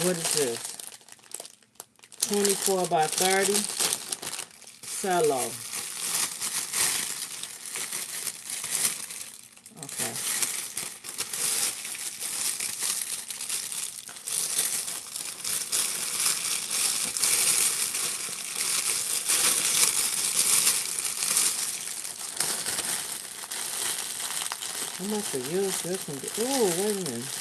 What is this? 24 by 30 cello. Okay. How much to use this one? Oh, wait a minute.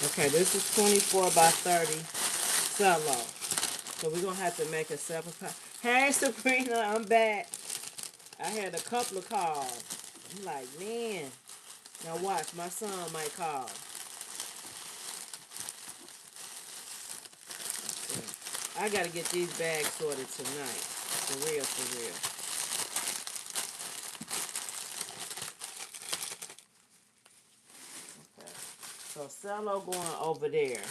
Okay, this is 24 by 30 cello. So we're going to have to make a separate call. Hey, Sabrina, I'm back. I had a couple of calls. I'm like, man. Now watch, my son might call. I got to get these bags sorted tonight. For real, for real. Okay. So cello going over there.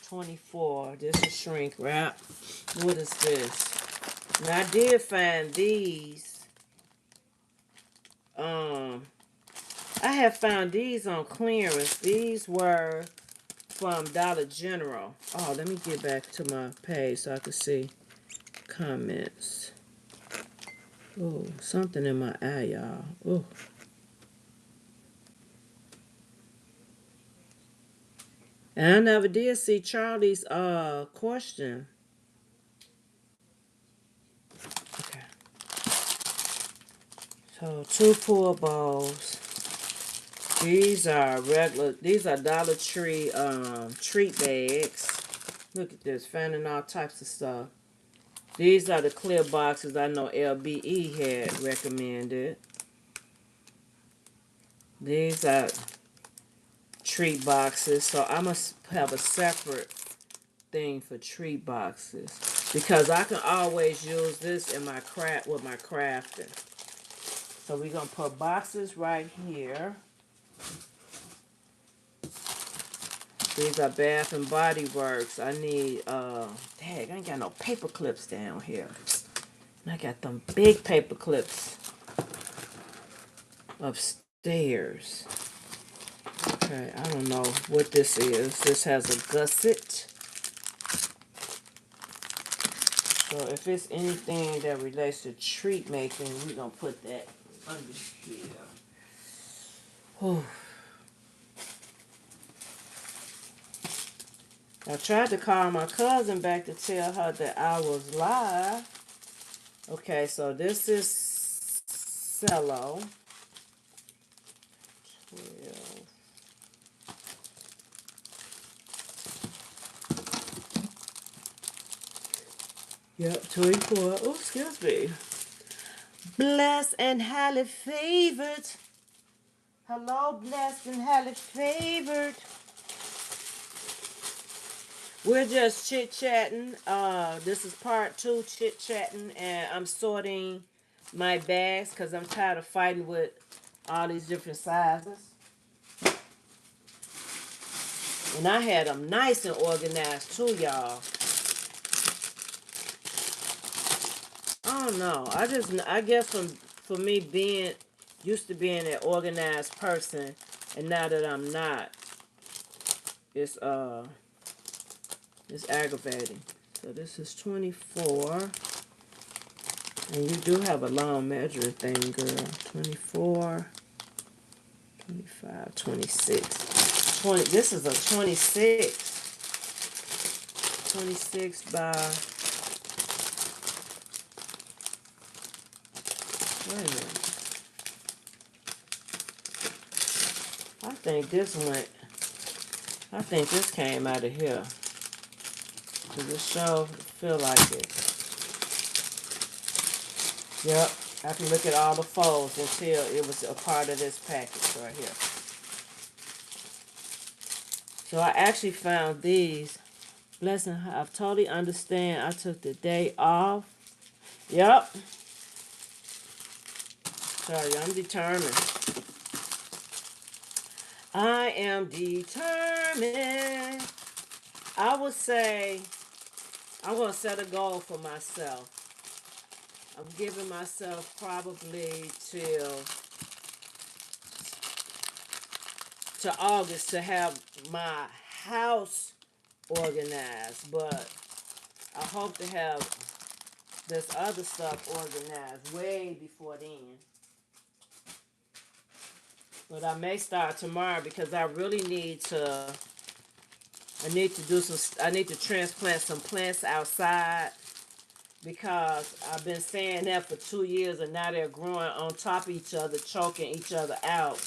24. This is shrink wrap. What is this? Now I did find these. I have found these on clearance. These were from Dollar General. Oh, let me get back to my page so I can see comments. Oh, something in my eye, y'all. Oh. And I never did see Charlie's question. Okay. So 2 pull balls. These are Dollar Tree treat bags. Look at this, finding all types of stuff. These are the clear boxes I know LBE had recommended. These are treat boxes, so I must have a separate thing for treat boxes because I can always use this in my craft with my crafting. So we're gonna put boxes right here. These are Bath and Body Works. I need dang, I ain't got no paper clips down here. And I got them big paper clips upstairs. Okay, I don't know what this is. This has a gusset. So if it's anything that relates to treat making, we're gonna put that under here. Whew. I tried to call my cousin back to tell her that I was live. Okay, so this is cello. 12. Yep, 24. Oh, excuse me. Blessed and highly favored. Hello, blessed and highly favored. We're just chit-chatting. This is part 2 chit-chatting, and I'm sorting my bags because I'm tired of fighting with all these different sizes. And I had them nice and organized too, y'all. I don't know. I guess for me being used to being an organized person, and now that I'm not, it's aggravating. So this is 24. And you do have a long measuring thing, girl. 24, 25, 26. 20. This is a 26. 26 by... Wait a minute. I think this came out of here. Does it show? Feel like it. Yep. I can look at all the folds until it was a part of this package right here. So I actually found these. Blessing, I totally understand. I took the day off. Yep. Sorry, I'm determined. I am determined. I would say I'm going to set a goal for myself. I'm giving myself probably to August to have my house organized, but I hope to have this other stuff organized way before then. But I may start tomorrow because I really need to. I need to transplant some plants outside because I've been saying that for 2 years and now they're growing on top of each other, choking each other out.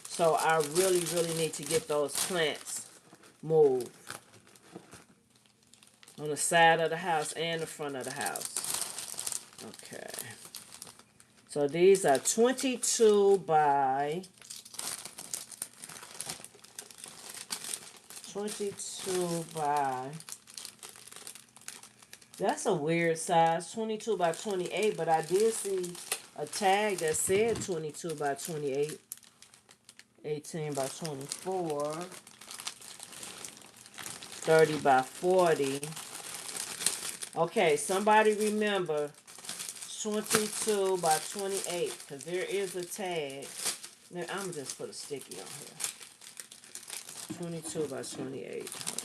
So I really, really need to get those plants moved on the side of the house and the front of the house. Okay. So these are 22 by 22 by, that's a weird size, 22 by 28, but I did see a tag that said 22 by 28, 18 by 24, 30 by 40. Okay, somebody remember 22 by 28, because there is a tag. Now, I'm just put a sticky on here. 22 by 28. Hold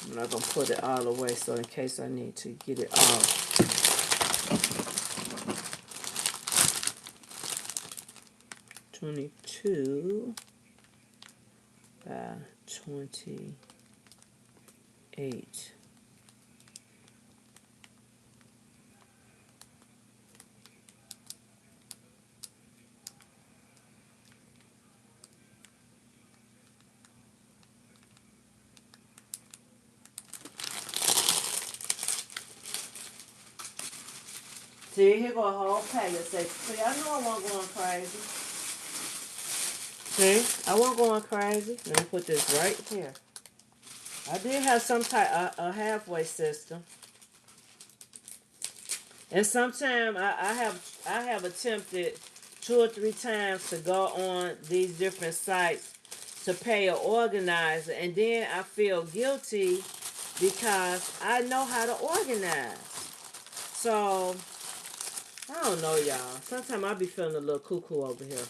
on. I'm not going to put it all the way, so in case I need to get it off. 22 by 28. See, here go a whole packet. See, I know I wasn't going crazy. See, I wasn't going crazy. Let me put this right here. I did have some type a halfway system, and sometimes I have attempted 2 or 3 times to go on these different sites to pay an organizer, and then I feel guilty because I know how to organize. So I don't know, y'all. Sometimes I be feeling a little cuckoo over here.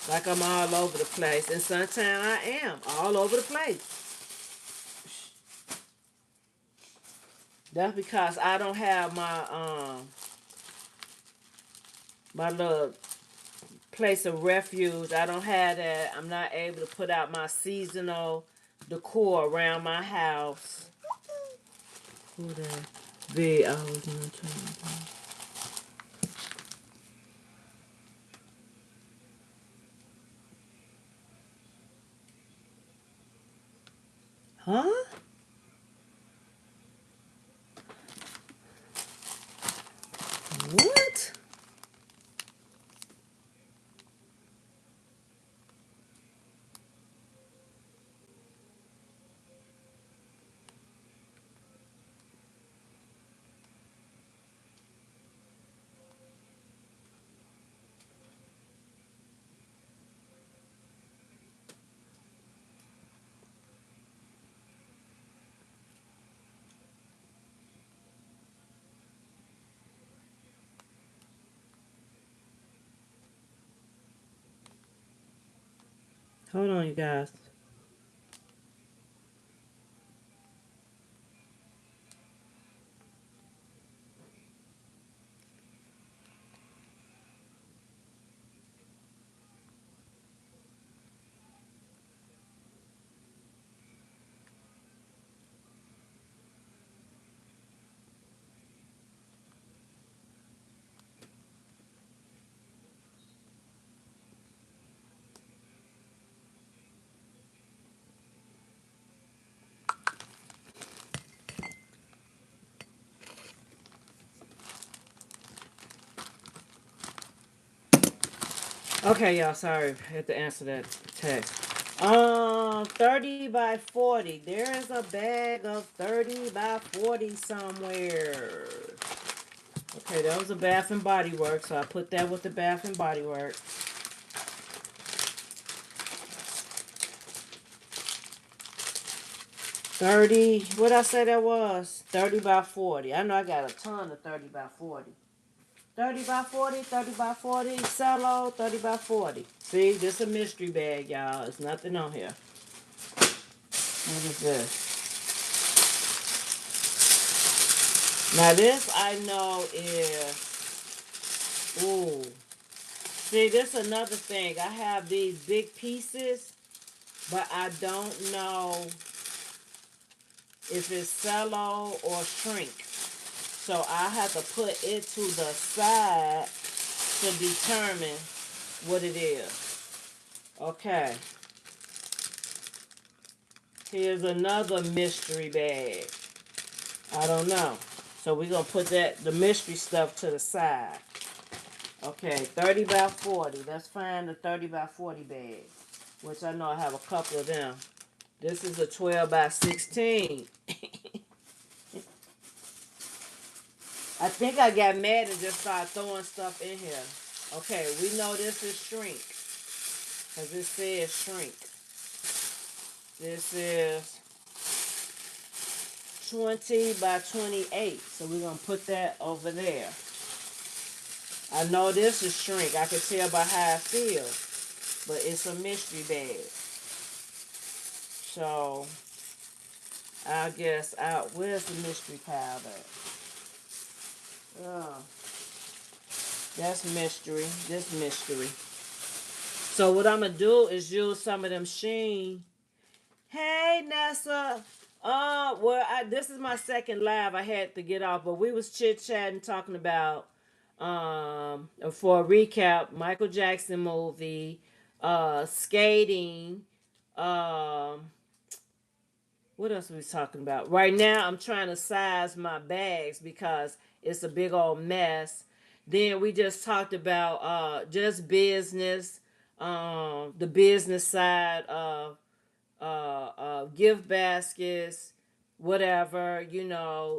Like I'm all over the place. And sometimes I am all over the place. That's because I don't have my little place of refuge. I don't have that. I'm not able to put out my seasonal decor around my house. Who that? V. I was not trying to. Huh? What? Hold on, you guys. Okay, y'all, sorry. I had to answer that text. 30 by 40. There is a bag of 30 by 40 somewhere. Okay, that was a Bath and Body Works, so I put that with the Bath and Body Works. 30, what I say that was? 30 by 40. I know I got a ton of 30 by 40. 30 by 40, 30 by 40, Cello, 30 by 40. See, this is a mystery bag, y'all. There's nothing on here. What is this? Now this I know is, ooh. See, this is another thing. I have these big pieces, but I don't know if it's Cello or Shrink. So I have to put it to the side to determine what it is. Okay. Here's another mystery bag. I don't know. So we're going to put the mystery stuff to the side. Okay, 30 by 40. Let's find the 30 by 40 bag, which I know I have a couple of them. This is a 12 by 16. I think I got mad and just started throwing stuff in here. Okay, we know this is Shrink, because it says Shrink. This is 20 by 28, so we're going to put that over there. I know this is Shrink. I can tell by how it feels, but it's a mystery bag. So, I guess, where's the mystery powder? Oh, that's mystery. This mystery. So what I'm going to do is use some of them Sheen. Hey, Nessa. This is my second live. I had to get off, but we was chit-chatting, talking about, for a recap, Michael Jackson movie, skating, what else are we talking about? Right now, I'm trying to size my bags because it's a big old mess. Then we just talked about just business, the business side of gift baskets, whatever,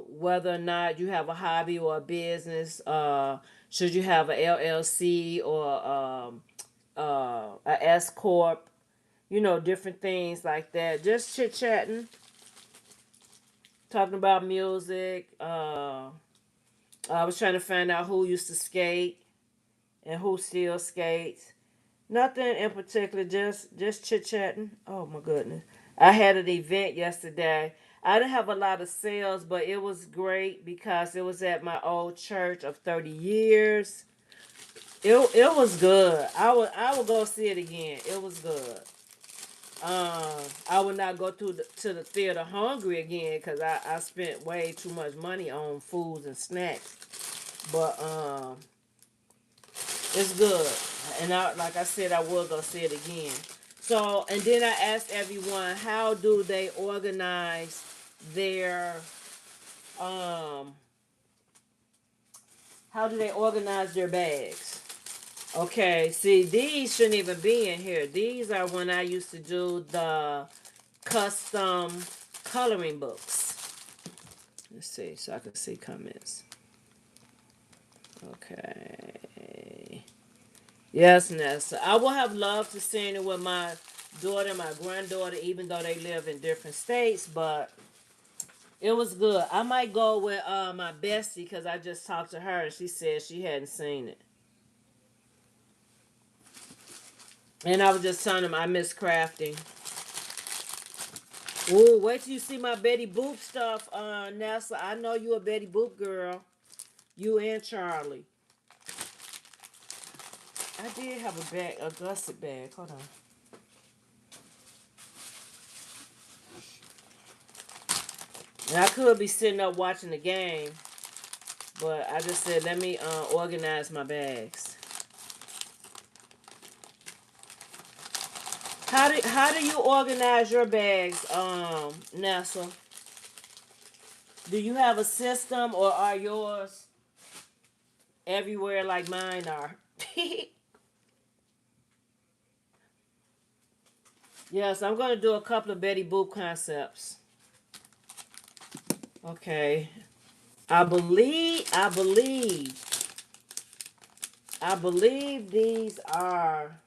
whether or not you have a hobby or a business. Should you have a LLC or a S Corp? Different things like that. Just chit-chatting. Talking about music. I was trying to find out who used to skate and who still skates. Nothing in particular, just chit-chatting. Oh my goodness. I had an event yesterday. I didn't have a lot of sales, but it was great because it was at my old church of 30 years. It was good. I would go see it again. It was good. I would not go to the theater hungry again because I spent way too much money on foods and snacks. But it's good. And like I said, I will go see it again. So, and then I asked everyone, how do they organize their bags? Okay, see, these shouldn't even be in here. These are when I used to do the custom coloring books. Let's see, so I can see comments. Okay. Yes, Nessa. I would have loved to see it with my daughter and my granddaughter, even though they live in different states, but it was good. I might go with my bestie because I just talked to her and she said she hadn't seen it. And I was just telling him I miss crafting. Ooh, wait till you see my Betty Boop stuff, Nessa. I know you a Betty Boop girl. You and Charlie. I did have a bag, a gusset bag. Hold on. And I could be sitting up watching the game, but I just said let me organize my bags. How do you organize your bags, Nessa? Do you have a system or are yours everywhere like mine are? Yes, I'm going to do a couple of Betty Boop concepts. Okay. I believe these are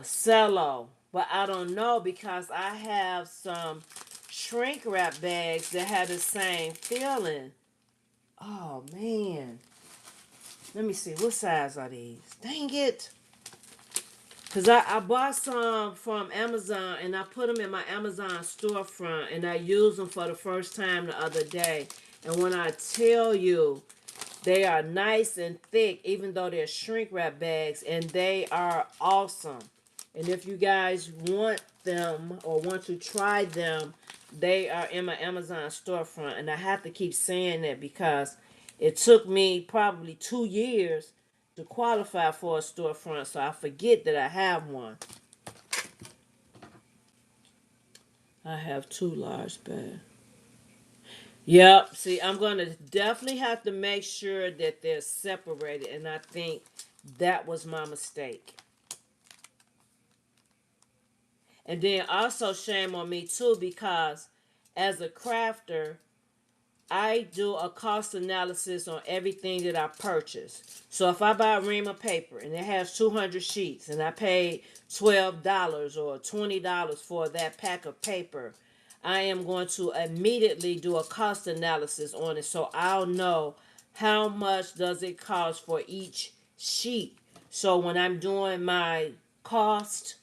Cello. But I don't know because I have some shrink wrap bags that have the same feeling. Oh, man. Let me see. What size are these? Dang it. Because I bought some from Amazon and I put them in my Amazon storefront and I used them for the first time the other day. And when I tell you, they are nice and thick, even though they're shrink wrap bags, and they are awesome. And if you guys want them or want to try them, they are in my Amazon storefront. And I have to keep saying that because it took me probably 2 years to qualify for a storefront, so I forget that I have one. I have 2 large bags. Yep. See, I'm going to definitely have to make sure that they're separated. And I think that was my mistake. And then also shame on me too, because as a crafter, I do a cost analysis on everything that I purchase. So if I buy ream of paper and it has 200 sheets and I paid $12 or $20 for that pack of paper, I am going to immediately do a cost analysis on it so I'll know how much does it cost for each sheet. So when I'm doing my cost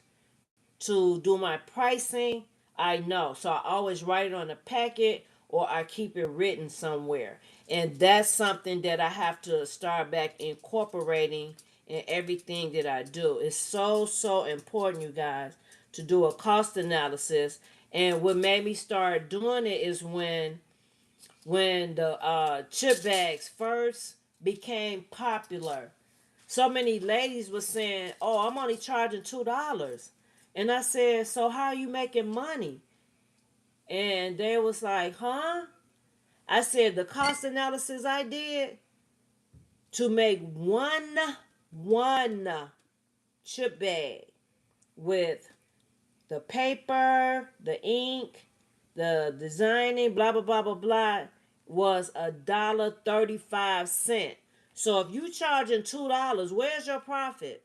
to do my pricing, I know. So I always write it on the packet or I keep it written somewhere. And that's something that I have to start back incorporating in everything that I do. It's so, so important, you guys, to do a cost analysis. And what made me start doing it is when the chip bags first became popular. So many ladies were saying, "Oh, I'm only charging $2." And I said, "So how are you making money?" And they was like, "Huh?" I said, "The cost analysis I did to make one chip bag with the paper, the ink, the designing, blah blah blah blah blah, was $1.35. So if you charging $2, where's your profit?"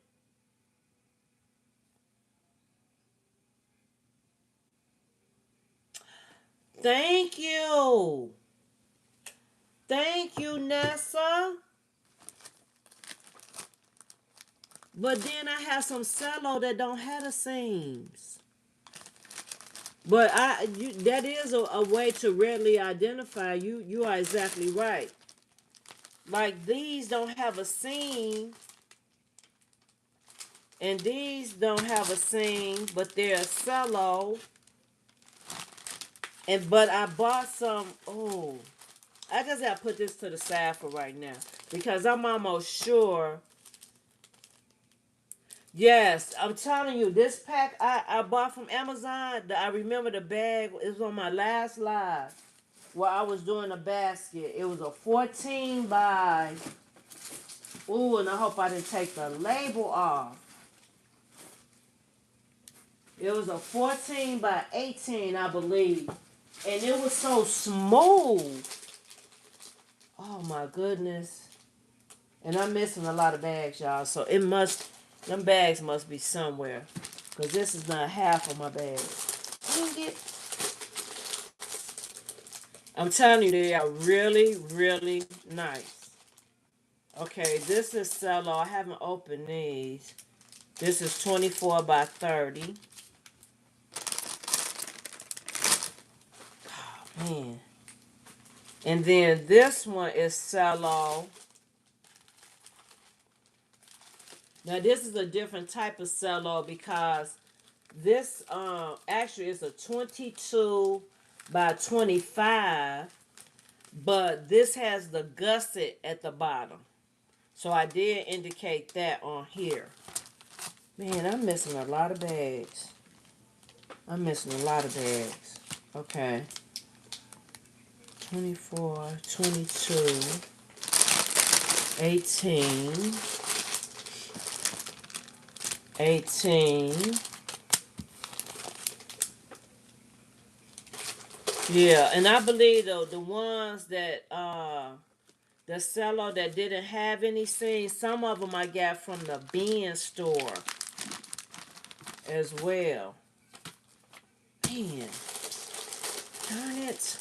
Thank you. Thank you, Nessa. But then I have some cello that don't have the seams. But that is a way to readily identify. You are exactly right. Like these don't have a seam, and these don't have a seam, but they're cello. But I bought some. Oh, I just gotta put this to the side for right now because I'm almost sure. Yes, I'm telling you, this pack I bought from Amazon. I remember the bag. It was on my last live where I was doing a basket. It was a 14 by. Ooh, and I hope I didn't take the label off. It was a 14 by 18, I believe. And it was so smooth. Oh my goodness. And I'm missing a lot of bags, y'all. So them bags must be somewhere. Because this is not half of my bag. Dang it. I'm telling you, they are really, really nice. Okay, this is Cello. I haven't opened these. This is 24 by 30. Oh, man. And then this one is Cello. Now this is a different type of cello because this actually is a 22 by 25, but this has the gusset at the bottom. So I did indicate that on here. Man, I'm missing a lot of bags. I'm missing a lot of bags. Okay. 24, 22, 18. 18. Yeah, and I believe though the ones that the cello that didn't have any seams, some of them I got from the bin store as well. Man, darn it.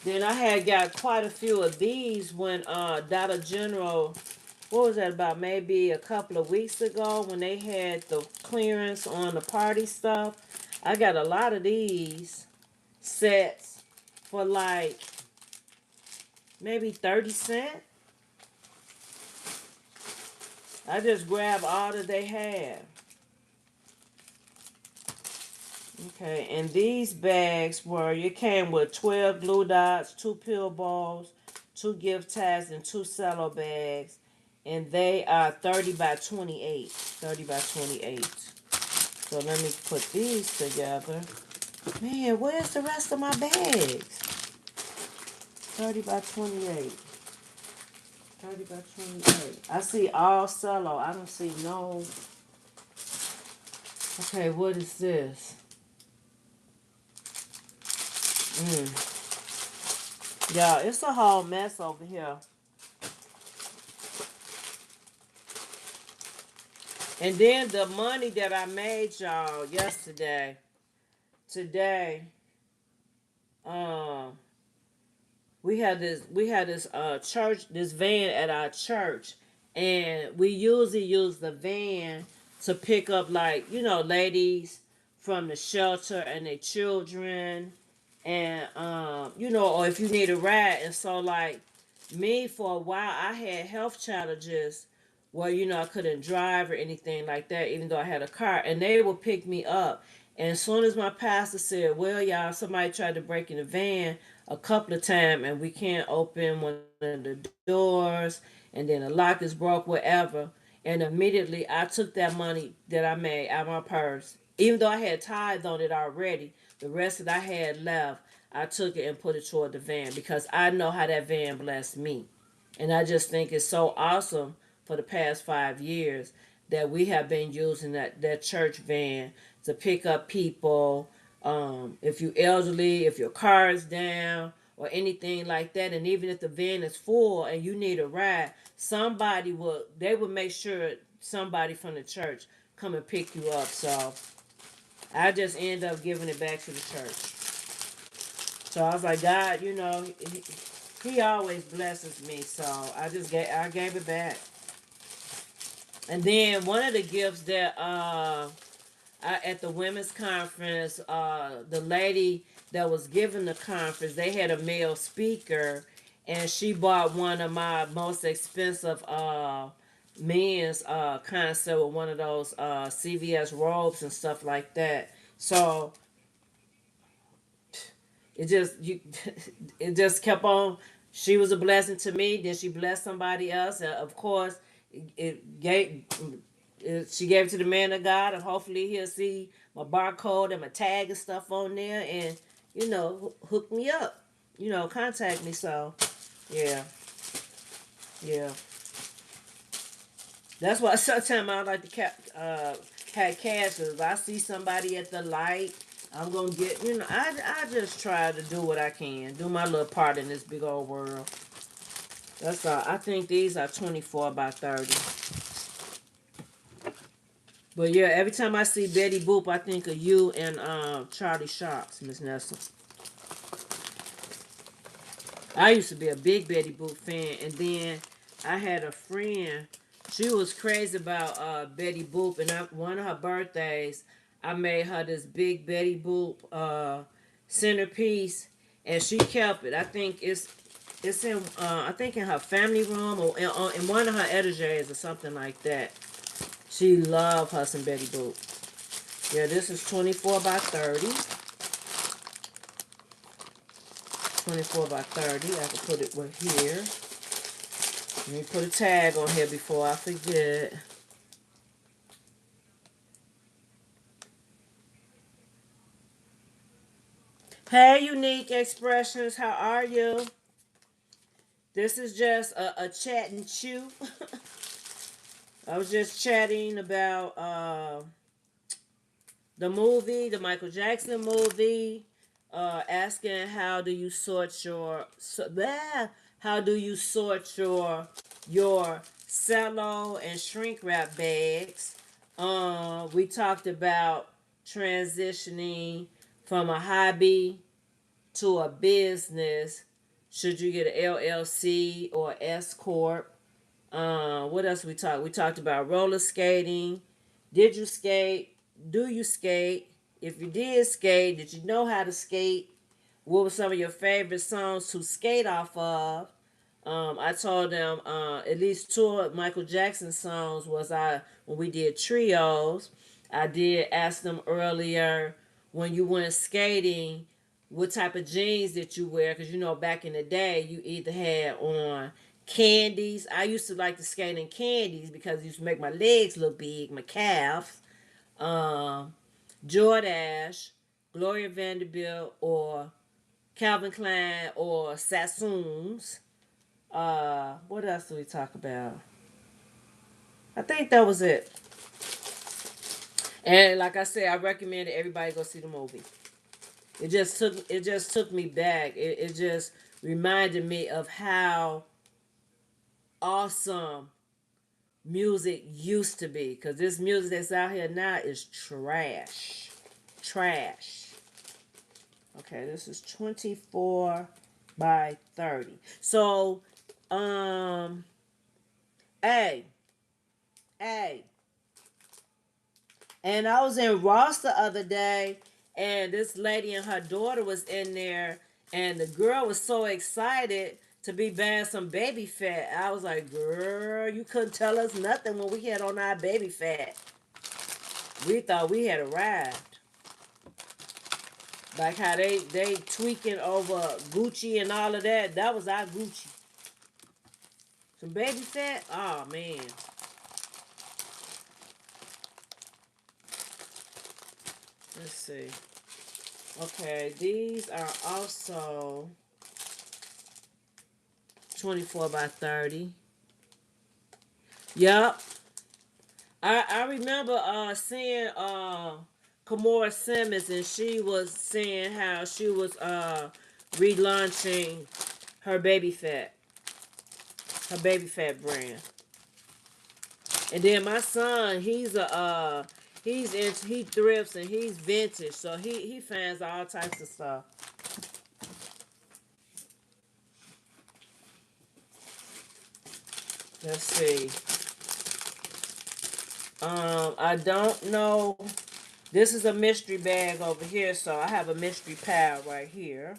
Then I had got quite a few of these when Dollar General, what was that, about maybe a couple of weeks ago when they had the clearance on the party stuff. I got a lot of these sets for like maybe 30 cents. I just grabbed all that they had. Okay, and these bags were, it came with 12 glue dots, 2 pill balls, 2 gift tags, and 2 cello bags. And they are 30 by 28. 30 by 28. So let me put these together. Man, where's the rest of my bags? 30 by 28. 30 by 28. I see all cello. I don't see no. Okay, what is this? Yeah, it's a whole mess over here. And then the money that I made y'all yesterday, today, um, we had this church, this van at our church, and we usually use the van to pick up, like, ladies from the shelter and their children, and or if you need a ride. And so, like, me, for a while I had health challenges where I couldn't drive or anything like that, even though I had a car, and they would pick me up. And as soon as my pastor said, well, y'all, somebody tried to break in the van a couple of times and we can't open one of the doors, and then the lock is broke, whatever. And immediately I took that money that I made out of my purse, even though I had tithed on it already. The rest that I had left, I took it and put it toward the van, because I know how that van blessed me. And I just think it's so awesome for the past 5 years that we have been using that church van to pick up people. If you're elderly, if your car is down or anything like that, and even if the van is full and you need a ride, they will make sure somebody from the church come and pick you up. So I just end up giving it back to the church. So I was like, God, he always blesses me. So I gave it back. And then one of the gifts that at the women's conference, the lady that was giving the conference, they had a male speaker, and she bought one of my most expensive men's concert with one of those CVS robes and stuff like that. So it just kept on. She was a blessing to me. Then she blessed somebody else, and of course, it gave. She gave it to the man of God, and hopefully he'll see my barcode and my tag and stuff on there, and hook me up. Contact me. So, yeah, yeah. That's why sometimes I like to have cash. If I see somebody at the light, I'm gonna get. I just try to do what I can, do my little part in this big old world. That's all. I think these are 24 by 30. But yeah, every time I see Betty Boop, I think of you and Charlie Sharps, Miss Nestle. I used to be a big Betty Boop fan, and then I had a friend. She was crazy about Betty Boop, and one of her birthdays, I made her this big Betty Boop centerpiece, and she kept it. I think it's in in her family room, or in one of her etages or something like that. She loved her some Betty Boop. Yeah, this is 24 by 30. 24 by 30. I can put it right here. Let me put a tag on here before I forget. Hey, Unique Expressions, how are you? This is just a chat and chew. I was just chatting about the movie, the Michael Jackson movie, asking how do you sort your cello and shrink wrap bags. We talked about transitioning from a hobby to a business. Should you get an LLC or S corp? What else we talked? We talked about roller skating. Did you skate? Do you skate? If you did skate, did you know how to skate? What were some of your favorite songs to skate off of? I told them at least two of Michael Jackson's songs was I when we did trios. I did ask them earlier when you went skating, what type of jeans did you wear? Because you know back in the day, you either had on candies. I used to like to skate in candies because it used to make my legs look big, my calves. Um, Jordache, Gloria Vanderbilt, or Calvin Klein, or Sassoons. What else do we talk about? I think that was it. And like I said, I recommended everybody go see the movie. It just took me back. It just reminded me of how awesome music used to be. Cause this music that's out here now is trash. Trash. Okay, this is 24 by 30. So, um, hey, hey. And I was in Ross the other day, and this lady and her daughter was in there, and the girl was so excited to be buying some baby fat. I was like, girl, you couldn't tell us nothing when we had on our baby fat. We thought we had arrived. Like how they tweaking over Gucci and all of that. That was our Gucci. Some baby fat? Oh man. Let's see. Okay, these are also 24 by 30. Yep. I remember seeing Kamora Simmons, and she was saying how she was relaunching her baby fat brand. And then my son, he thrifts and he's vintage, so he finds all types of stuff. Let's see. I don't know. This is a mystery bag over here, so I have a mystery pile right here.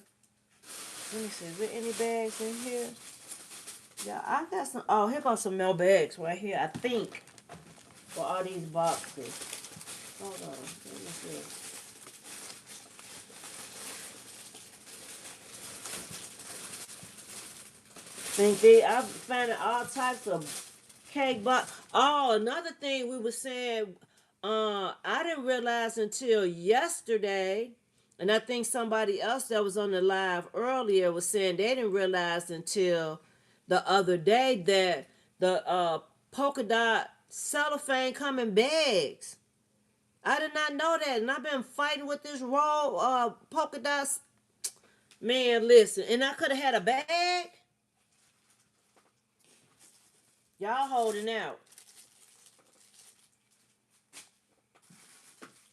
Let me see. Is there any bags in here? Yeah, I got some. Oh, here goes some more bags right here. I think for all these boxes. Hold on. Let me see. I'm finding all types of cake, but oh, another thing we were saying, I didn't realize until yesterday, and I think somebody else that was on the live earlier was saying they didn't realize until the other day that the polka dot cellophane come in bags. I did not know that, and I've been fighting with this raw polka dots. Man, listen, and I could have had a bag. Y'all holding out.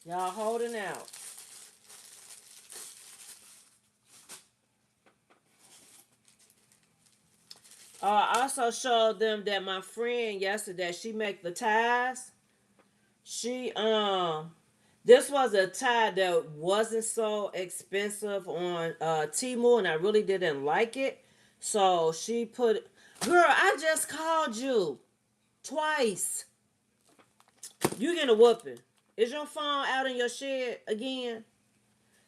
Y'all holding out. I also showed them that my friend yesterday, she make the ties. She this was a tie that wasn't so expensive on Temu, and I really didn't like it. So she put, girl, I just called you twice. You getting a whooping. Is your phone out in your shed again?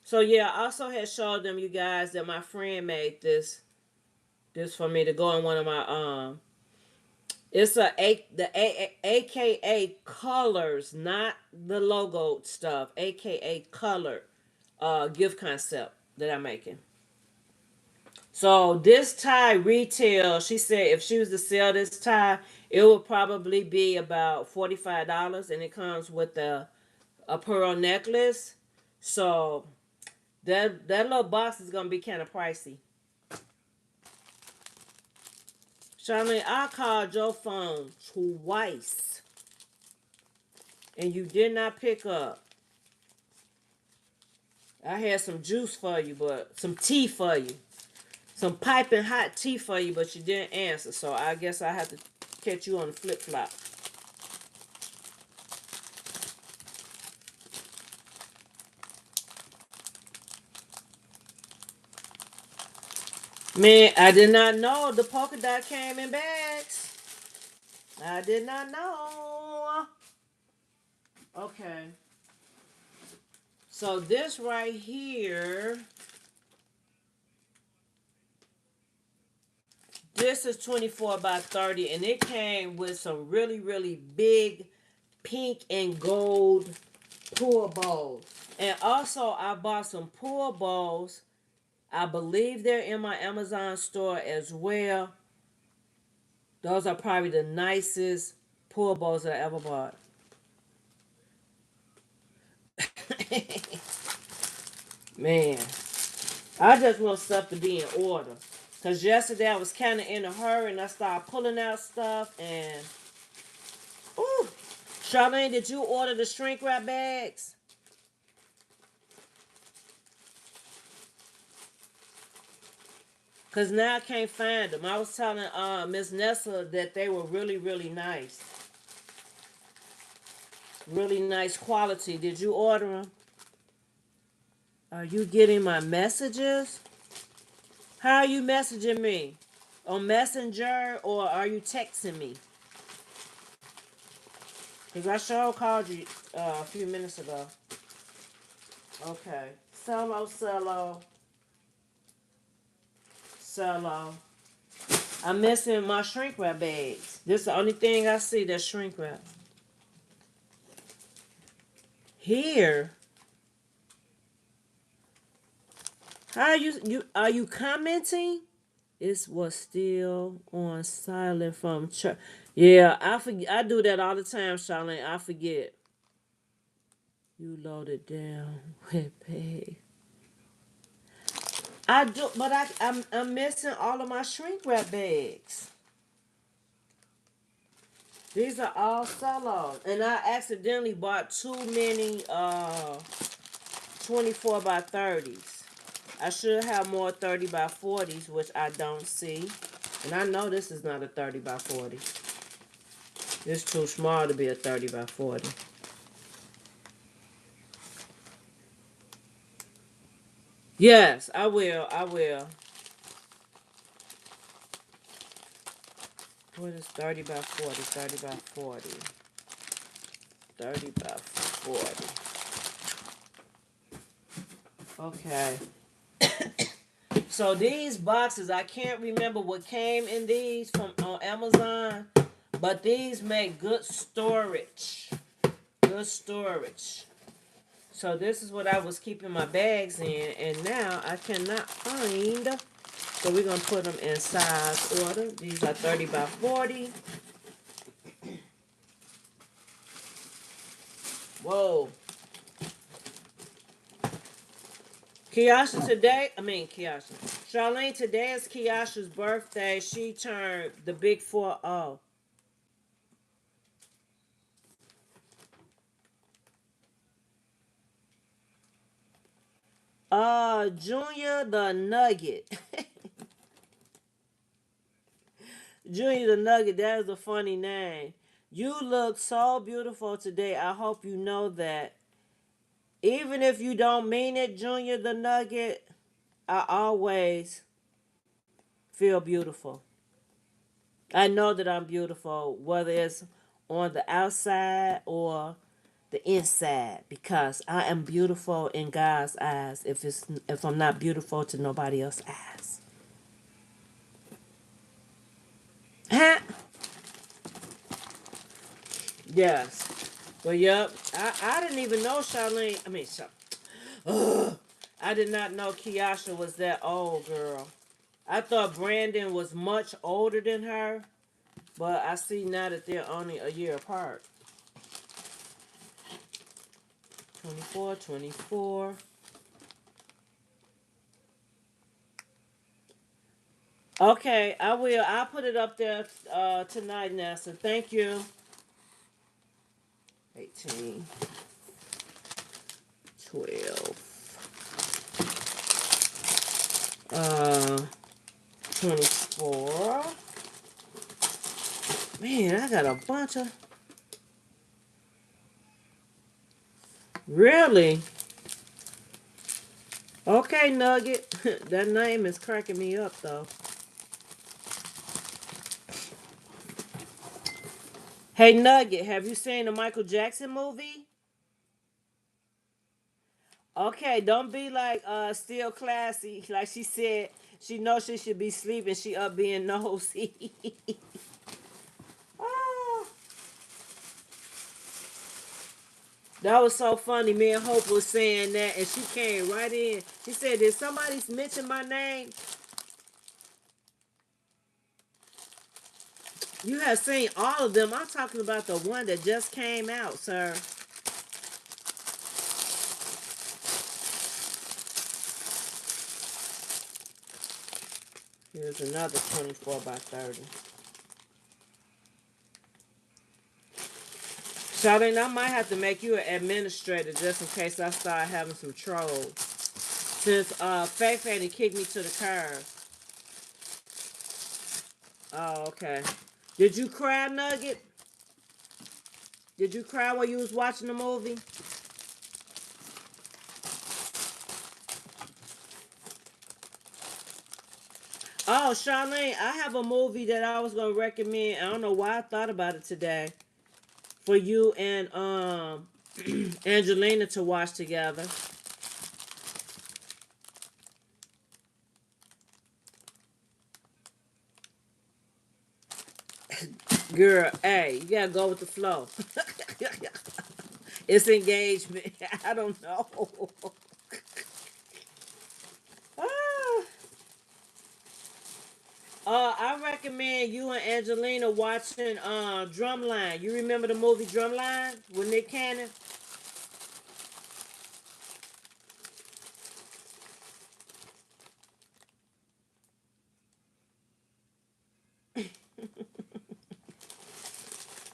So yeah, I also had showed them, you guys, that my friend made this for me to go in one of my it's the AKA colors, not the logo stuff. AKA color gift concept that I'm making. So this tie retail, she said if she was to sell this tie, it would probably be about $45, and it comes with a pearl necklace. So that little box is gonna be kind of pricey. Charlene, I called your phone twice. and you did not pick up. I had some juice for you, but some tea for you. Some piping hot tea for you, but you didn't answer. So I guess I have to catch you on the flip flop. Man, I did not know the polka dot came in bags. I did not know. Okay. So this right here, this is 24 by 30, and it came with some really, really big pink and gold pool bowls. And also, I bought some pool bowls. I believe they're in my Amazon store as well. Those are probably the nicest pool bowls I ever bought. Man, I just want stuff to be in order. Because yesterday I was kind of in a hurry and I started pulling out stuff and... Ooh! Charlene, did you order the shrink wrap bags? Because now I can't find them. I was telling Miss Nessa that they were really, really nice. Really nice quality. Did you order them? Are you getting my messages? How are you messaging me? On Messenger or are you texting me? Because I sure called you a few minutes ago. Okay. Cello. I'm missing my shrink wrap bags. This is the only thing I see that's shrink wrap. Here. How are you commenting? It was still on silent from church. Yeah, I forget. I do that all the time, Charlene. I forget. You loaded down with pay. I do, but I'm missing all of my shrink wrap bags. These are all cellos, and I accidentally bought too many 24 by 30s. I should have more 30 by 40s, which I don't see. And I know this is not a 30 by 40. It's too small to be a 30 by 40. Yes, I will. I will. What is 30 by 40? 30 by 40. 30 by 40. Okay. So these boxes, I can't remember what came in these from on Amazon, but these make good storage. Good storage. So this is what I was keeping my bags in, and now I cannot find. So we're gonna put them in size order. These are 30 by 40. Whoa. Kiasha. Charlene, today is Kiasha's birthday. She turned the big 4-0. Junior the Nugget. Junior the Nugget, that is a funny name. You look so beautiful today. I hope you know that. Even if you don't mean it, Junior the Nugget, I always feel beautiful. I know that I'm beautiful, whether it's on the outside or the inside, because I am beautiful in God's eyes. If I'm not beautiful to nobody else's eyes. Huh? Yes. But yep, I didn't even know Charlene. I did not know Kiasha was that old, girl. I thought Brandon was much older than her, but I see now that they're only a year apart. 24, 24. Okay, I will. I'll put it up there tonight, Nessa. Thank you. 18, 12, 24. Man, I got a bunch of... Really? Okay, Nugget. That name is cracking me up, though. Hey, Nugget, have you seen the Michael Jackson movie? Okay, don't be like still classy. Like she said, she knows she should be sleeping. She up being nosy. Ah, that was so funny. Me and Hope was saying that, and she came right in. She said, "Did somebody mention my name?" You have seen all of them. I'm talking about the one that just came out, sir. Here's another 24 by 30. Charlene, I might have to make you an administrator just in case I start having some trolls. Since Faith had to kick me to the curb. Oh, okay. Did you cry, Nugget? Did you cry while you was watching the movie? Oh, Charlene, I have a movie that I was gonna recommend. I don't know why I thought about it today. For you and Angelina to watch together. Girl, hey, you gotta go with the flow. It's engagement. I don't know. Ah. I recommend you and Angelina watching Drumline. You remember the movie Drumline with Nick Cannon?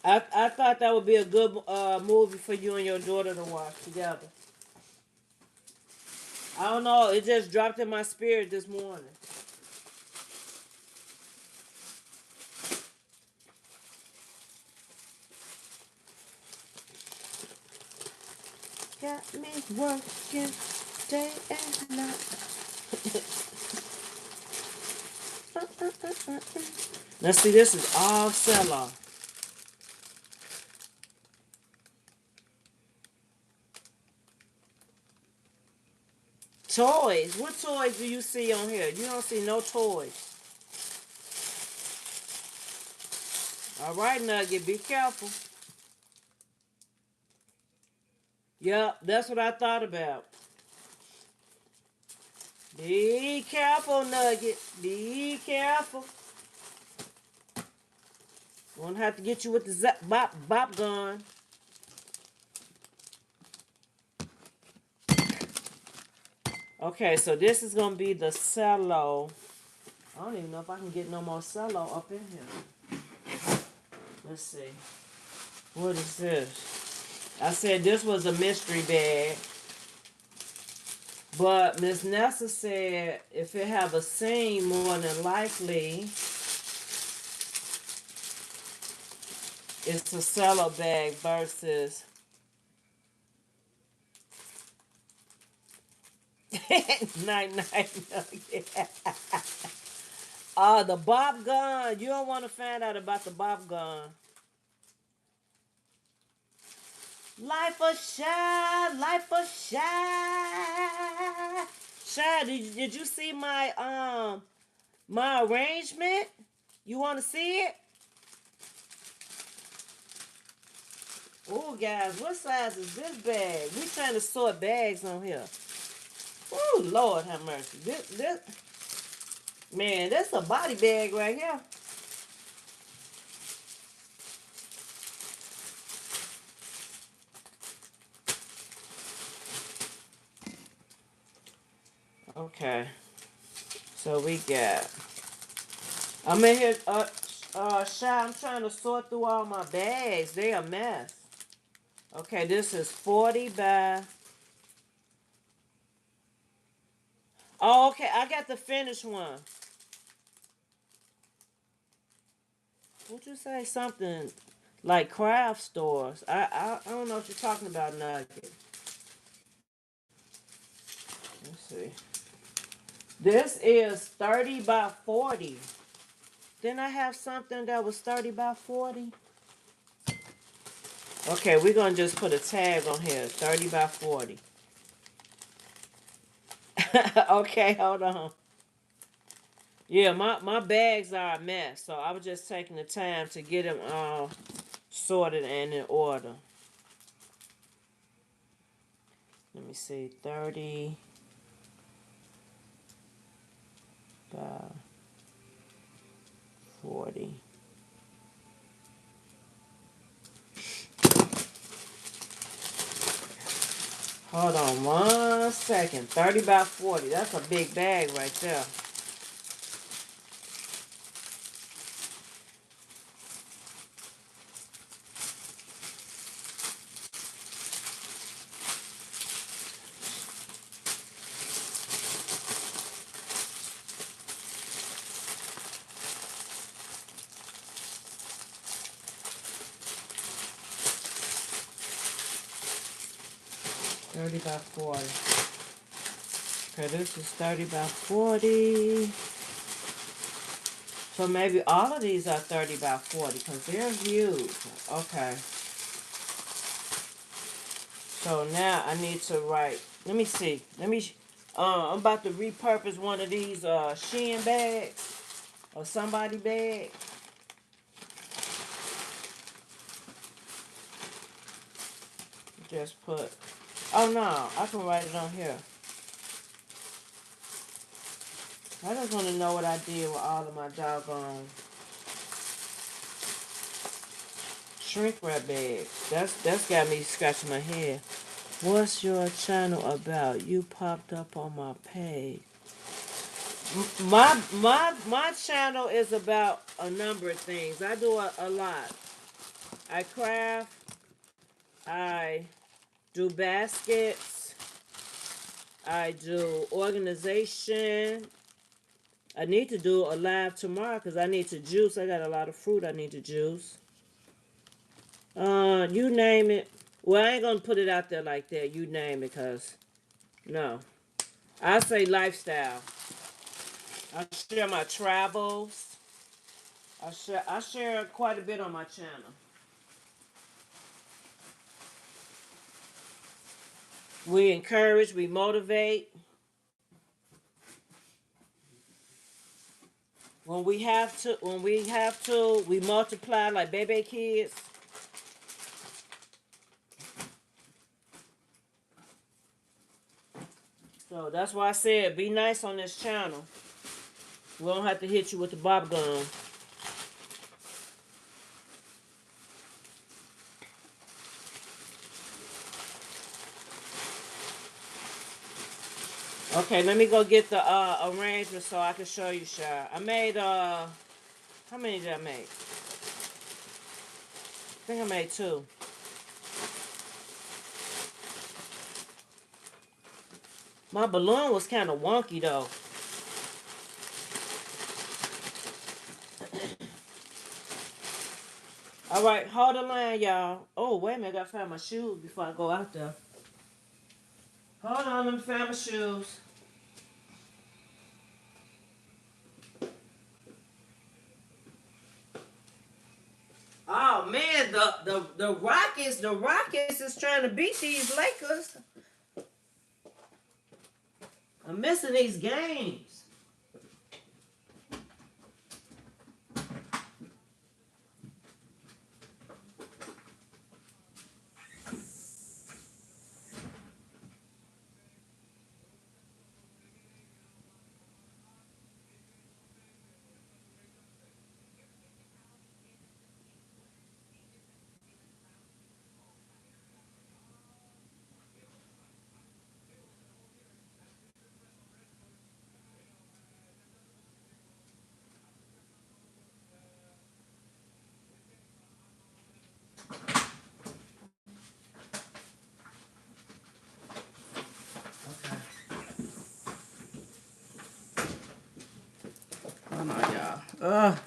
I thought that would be a good movie for you and your daughter to watch together. I don't know. It just dropped in my spirit this morning. Got me working day and night. Now see, this is all cello. Toys. What toys do you see on here? You don't see no toys. All right, Nugget, be careful. Yep, that's what I thought about. Be careful, Nugget. Be careful. Won't have to get you with the bop gun. Okay, so this is gonna be the cello. I don't even know if I can get no more cello up in here. Let's see. What is this? I said this was a mystery bag. But Miss Nessa said if it have a seam, more than likely it's a cello bag versus night night. The bob gun. You don't want to find out about the bob gun. Life a shine, life a shine. Shine, did you see my arrangement? You want to see it? Oh, guys, what size is this bag? We trying to sort bags on here. Oh, Lord have mercy. This, man, that's a body bag right here. Okay. So we got... I'm in here, Shy, I'm trying to sort through all my bags. They a mess. Okay, this is 40 by... Oh, okay, I got the finished one. What'd you say? Something like craft stores. I don't know what you're talking about, Nugget. Let's see. This is 30 by 40. Didn't I have something that was 30 by 40? Okay, we're going to just put a tag on here. 30 by 40. Okay, hold on. Yeah, my bags are a mess. So I was just taking the time to get them all sorted and in order. Let me see. 30 by 40. Hold on 1 second. 30 by 40. That's a big bag right there. Thirty by 40. Okay, this is 30 by 40. So maybe all of these are 30 by 40 because they're huge. Okay. So now I need to write. Let me see. I'm about to repurpose one of these Shein bags or somebody bag. Just put. Oh no, I can write it on here. I just want to know what I did with all of my doggone shrink wrap bags. That's got me scratching my head. What's your channel about? You popped up on my page. My channel is about a number of things. I do a lot. I craft. I do baskets. I do organization. I need to do a live tomorrow because I need to juice. I got a lot of fruit I need to juice. You name it. Well, I ain't gonna put it out there like that. You name it, cause no. I say lifestyle. I share my travels. I share quite a bit on my channel. We encourage, we motivate. When we have to, we multiply like baby kids. So that's why I said be nice on this channel. We don't have to hit you with the bob gun. Okay, let me go get the arrangement so I can show you, Shy. I made how many did I make? I think I made 2. My balloon was kind of wonky though. All right, hold the line, y'all. Oh, wait a minute, I gotta find my shoes before I go out there. Hold on, let me find my shoes. Oh man, the Rockets is trying to beat these Lakers. I'm missing these games. Ugh.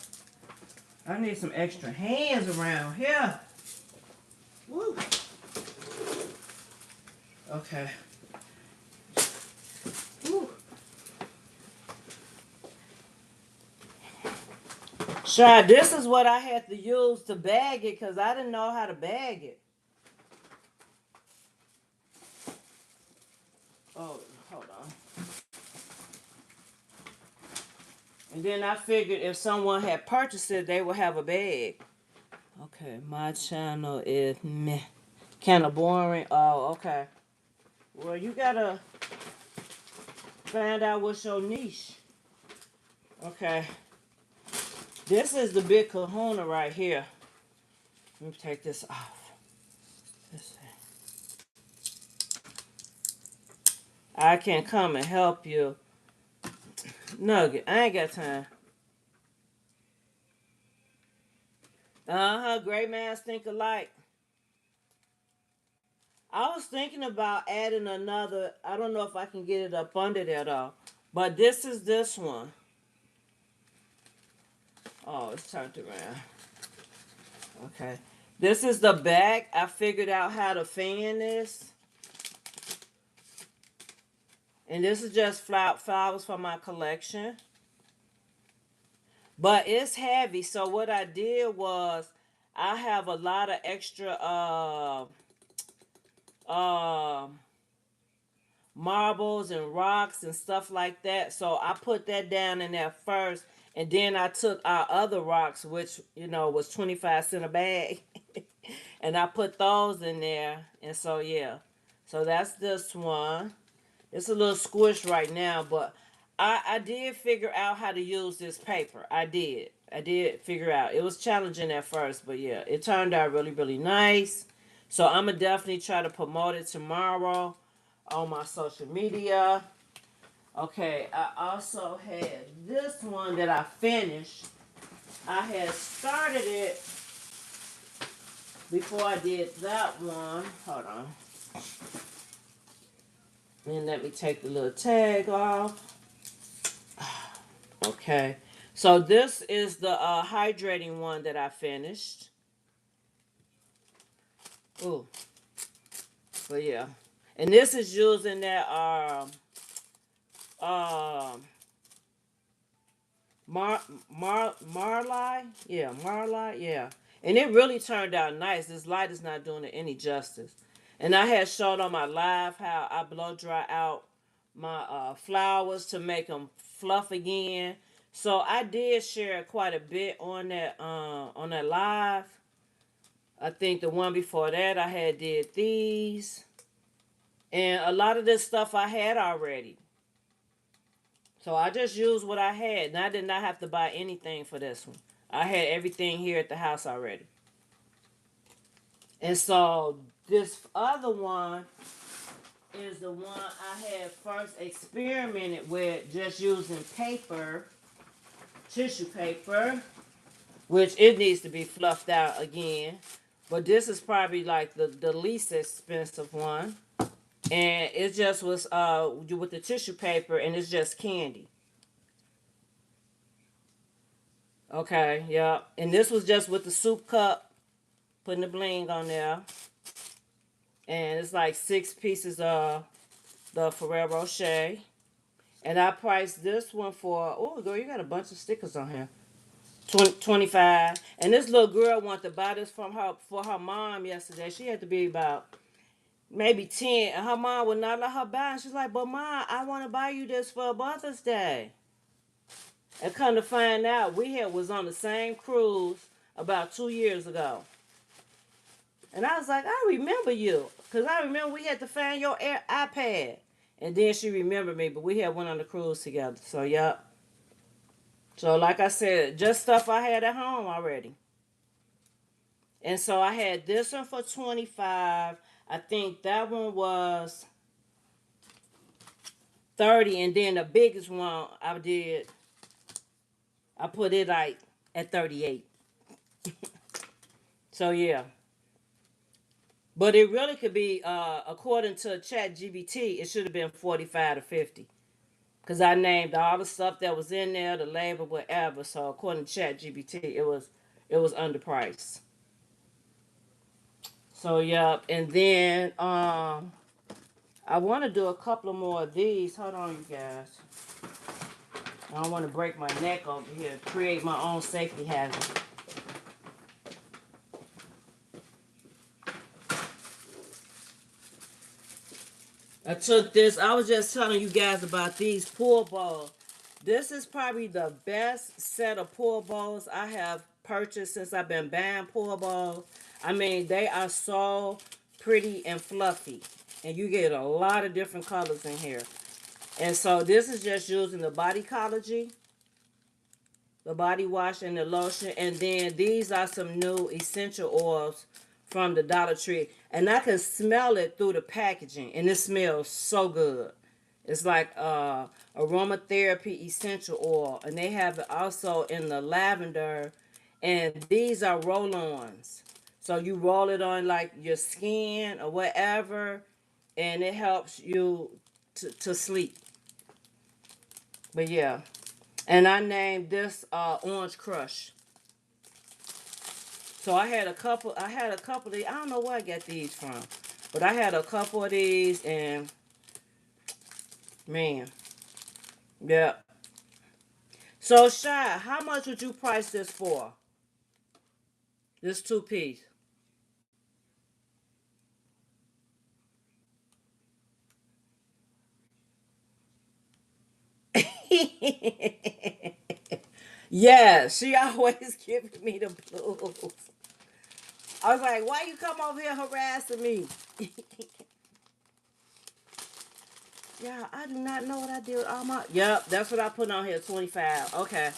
I need some extra hands around here. Woo. Okay. Woo. Shy, this is what I had to use to bag it because I didn't know how to bag it. Oh, hold on. And then I figured if someone had purchased it, they would have a bag. Okay, my channel is meh. Kind of boring. Oh, okay. Well, you gotta find out what's your niche. Okay. This is the big kahuna right here. Let me take this off. Let's see. I can come and help you. Nugget, I ain't got time. Uh-huh, great minds think alike. I was thinking about adding another. I don't know if I can get it up under there though. But this is this one. Oh, it's turned around. Okay. This is the back. I figured out how to fan this. And this is just flowers from my collection. But it's heavy. So what I did was I have a lot of extra um marbles and rocks and stuff like that. So I put that down in there first, and then I took our other rocks, which was 25 cents a bag, and I put those in there. And so yeah, so that's this one. It's a little squish right now, but I did figure out how to use this paper. I did figure out. It was challenging at first, but yeah, it turned out really, really nice. So I'm going to definitely try to promote it tomorrow on my social media. Okay, I also had this one that I finished. I had started it before I did that one. Hold on. And let me take the little tag off. Okay. So this is the hydrating one that I finished. Ooh. But yeah. And this is using that um Marlite. Yeah, Marlite, yeah. And it really turned out nice. This light is not doing it any justice. And I had showed on my live how I blow dry out my flowers to make them fluff again. So I did share quite a bit on that live. I think the one before that I had did these. And a lot of this stuff I had already. So I just used what I had. And I did not have to buy anything for this one. I had everything here at the house already. And so this other one is the one I had first experimented with just using paper, tissue paper, which it needs to be fluffed out again. But this is probably like the least expensive one. And it just was with the tissue paper, and it's just candy. Okay, yeah. And this was just with the soup cup, putting the bling on there. And it's like 6 pieces of the Ferrero Rocher. And I priced this one for, oh, girl, you got a bunch of stickers on here. 25. And this little girl wanted to buy this from her for her mom yesterday. She had to be about maybe 10. And her mom would not let her buy. And she's like, but mom, I want to buy you this for Mother's Day. And come to find out, we had was on the same cruise about 2 years ago. And I was like, I remember you. Because I remember we had to find your iPad. And then she remembered me, but we had went on the cruise together. So, yep. So, like I said, just stuff I had at home already. And so I had this one for 25. I think that one was 30. And then the biggest one I put it like at 38. So, yeah. But it really could be, according to ChatGPT, it should have been 45 to 50. Because I named all the stuff that was in there, the label, whatever. So according to ChatGPT, it was underpriced. So yeah, and then I want to do a couple of more of these. Hold on, you guys. I don't want to break my neck over here. Create my own safety hazard. I took this. I was just telling you guys about these pool balls. This is probably the best set of pool balls I have purchased since I've been buying pool balls. I mean, they are so pretty and fluffy. And you get a lot of different colors in here. And so this is just using the Bodycology, the body wash and the lotion. And then these are some new essential oils from the Dollar Tree. And I can smell it through the packaging. And it smells so good. It's like aromatherapy essential oil. And they have it also in the lavender. And these are roll-ons. So you roll it on like your skin or whatever. And it helps you to sleep. But yeah. And I named this Orange Crush. So I had a couple of these. I don't know where I got these from. But I had a couple of these and man. Yeah. So Shy, how much would you price this for? This two piece. Yeah, she always giving me the blues. I was like, why you come over here harassing me? Yeah, I do not know what I did with all my. Yep, that's what I put on here, 25. Okay.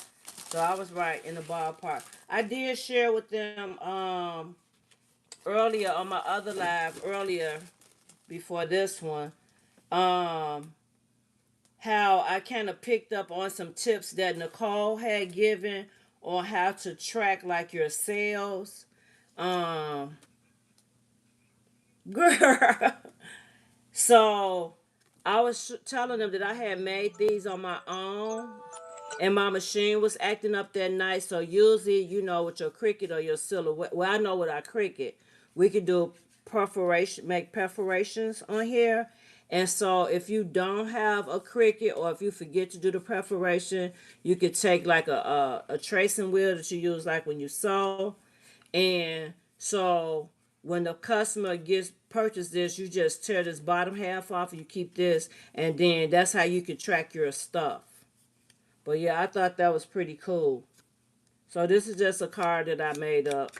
So I was right in the ballpark. I did share with them earlier on my other live earlier before this one. Um how I kind of picked up on some tips that Nicole had given on how to track like your sales. Um Girl. So I was telling them that I had made these on my own, and my machine was acting up that night. So usually, with your Cricut or your Silhouette, well, I know with our Cricut, we could do make perforations on here. And so if you don't have a Cricut or if you forget to do the perforation, you could take like a tracing wheel that you use like when you sew, and so when the customer gets purchased this, you just tear this bottom half off and you keep this, and then that's how you can track your stuff. But yeah, I thought that was pretty cool. So this is just a card that I made up,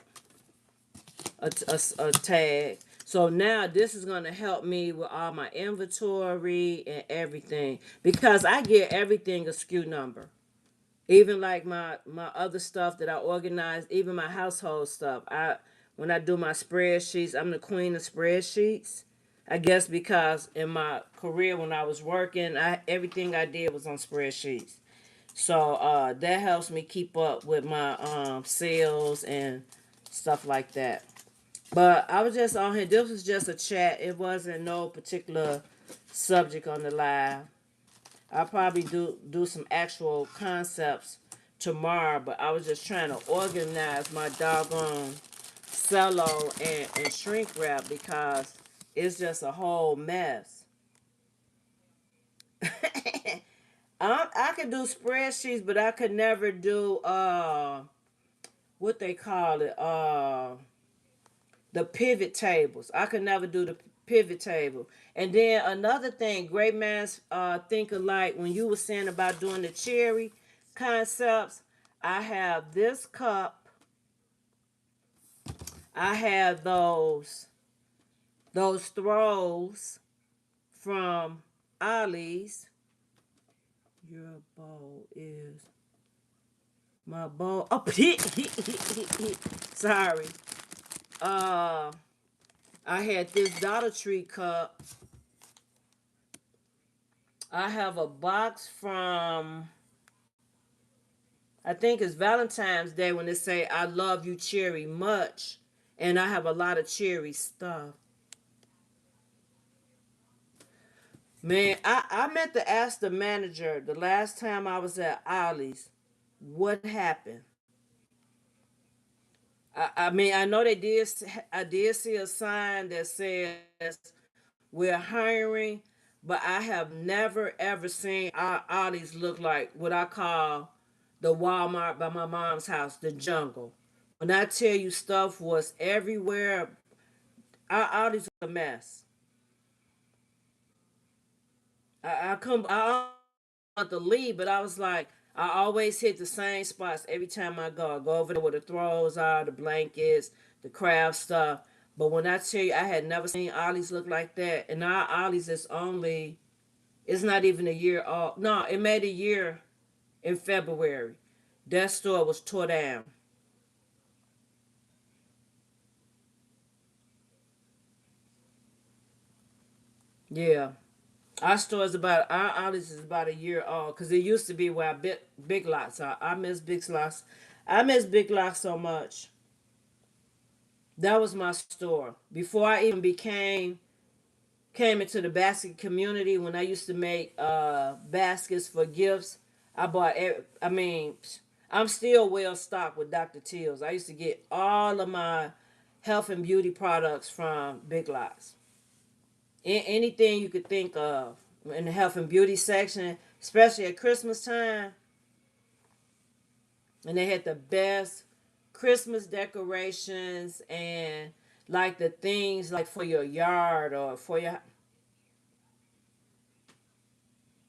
a tag. So now this is going to help me with all my inventory and everything because I get everything a SKU number. Even like my other stuff that I organize, even my household stuff. When I do my spreadsheets, I'm the queen of spreadsheets. I guess because in my career when I was working, everything I did was on spreadsheets. So that helps me keep up with my sales and stuff like that. But I was just on here. This was just a chat. It wasn't no particular subject on the live. I'll probably do some actual concepts tomorrow, but I was just trying to organize my doggone cello and shrink wrap because it's just a whole mess. I could do spreadsheets, but I could never do what they call it the pivot tables. I could never do the pivot table. And then another thing, great minds think alike. When you were saying about doing the cherry concepts, I have this cup. I have those throws from Ollie's. Your bowl is my bowl. Oh, sorry. Uh, I had this Dollar Tree cup. I have a box from I think it's Valentine's Day when they say I love you cherry much, and I have a lot of cherry stuff. Man, I meant to ask the manager the last time I was at Ollie's what happened. I mean, I know they did. I did see a sign that says we're hiring, but I have never ever seen our Ollie's look like what I call the Walmart by my mom's house, the jungle. When I tell you stuff was everywhere, our Ollie's was a mess. I come. I want to leave, but I was like, I always hit the same spots every time I go. I go over there where the throws are, the blankets, the craft stuff. But when I tell you, I had never seen Ollie's look like that, and our Ollie's is only, it's not even a year old. No, it made a year in February. That store was tore down. Yeah. Our Ollie's is about a year old because it used to be where big lots are. I miss big lots. I miss big lots so much. That was my store before I even became came into the basket community. When I used to make baskets for gifts, I bought. I mean, I'm still well stocked with Dr. Teal's. I used to get all of my health and beauty products from Big Lots. Anything you could think of in the health and beauty section, especially at Christmas time, and they had the best Christmas decorations and like the things like for your yard or for your,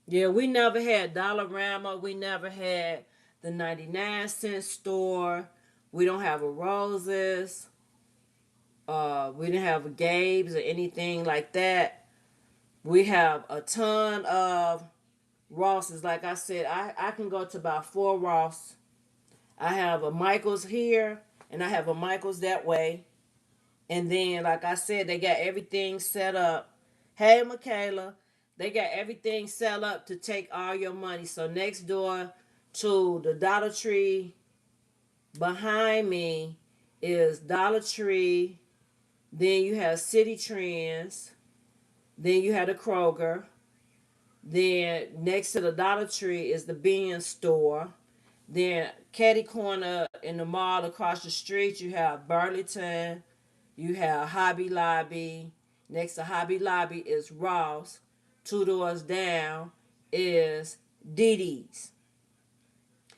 yeah, we never had Dollarama. We never had the 99-cent store. We don't have a Roses. We didn't have a Gabe's or anything like that. We have a ton of Rosses. Like I said, I can go to about four Ross. I have a Michael's here and I have a Michael's that way. And then, like I said, they got everything set up. Hey, Michaela, they got everything set up to take all your money. So next door to the Dollar Tree behind me is Dollar Tree. Then you have City Trends. Then you have the Kroger. Then next to the Dollar Tree is the Bean store. Then Caddy Corner in the mall across the street, you have Burlington. You have Hobby Lobby. Next to Hobby Lobby is Ross. Two doors down is Dee Dee's.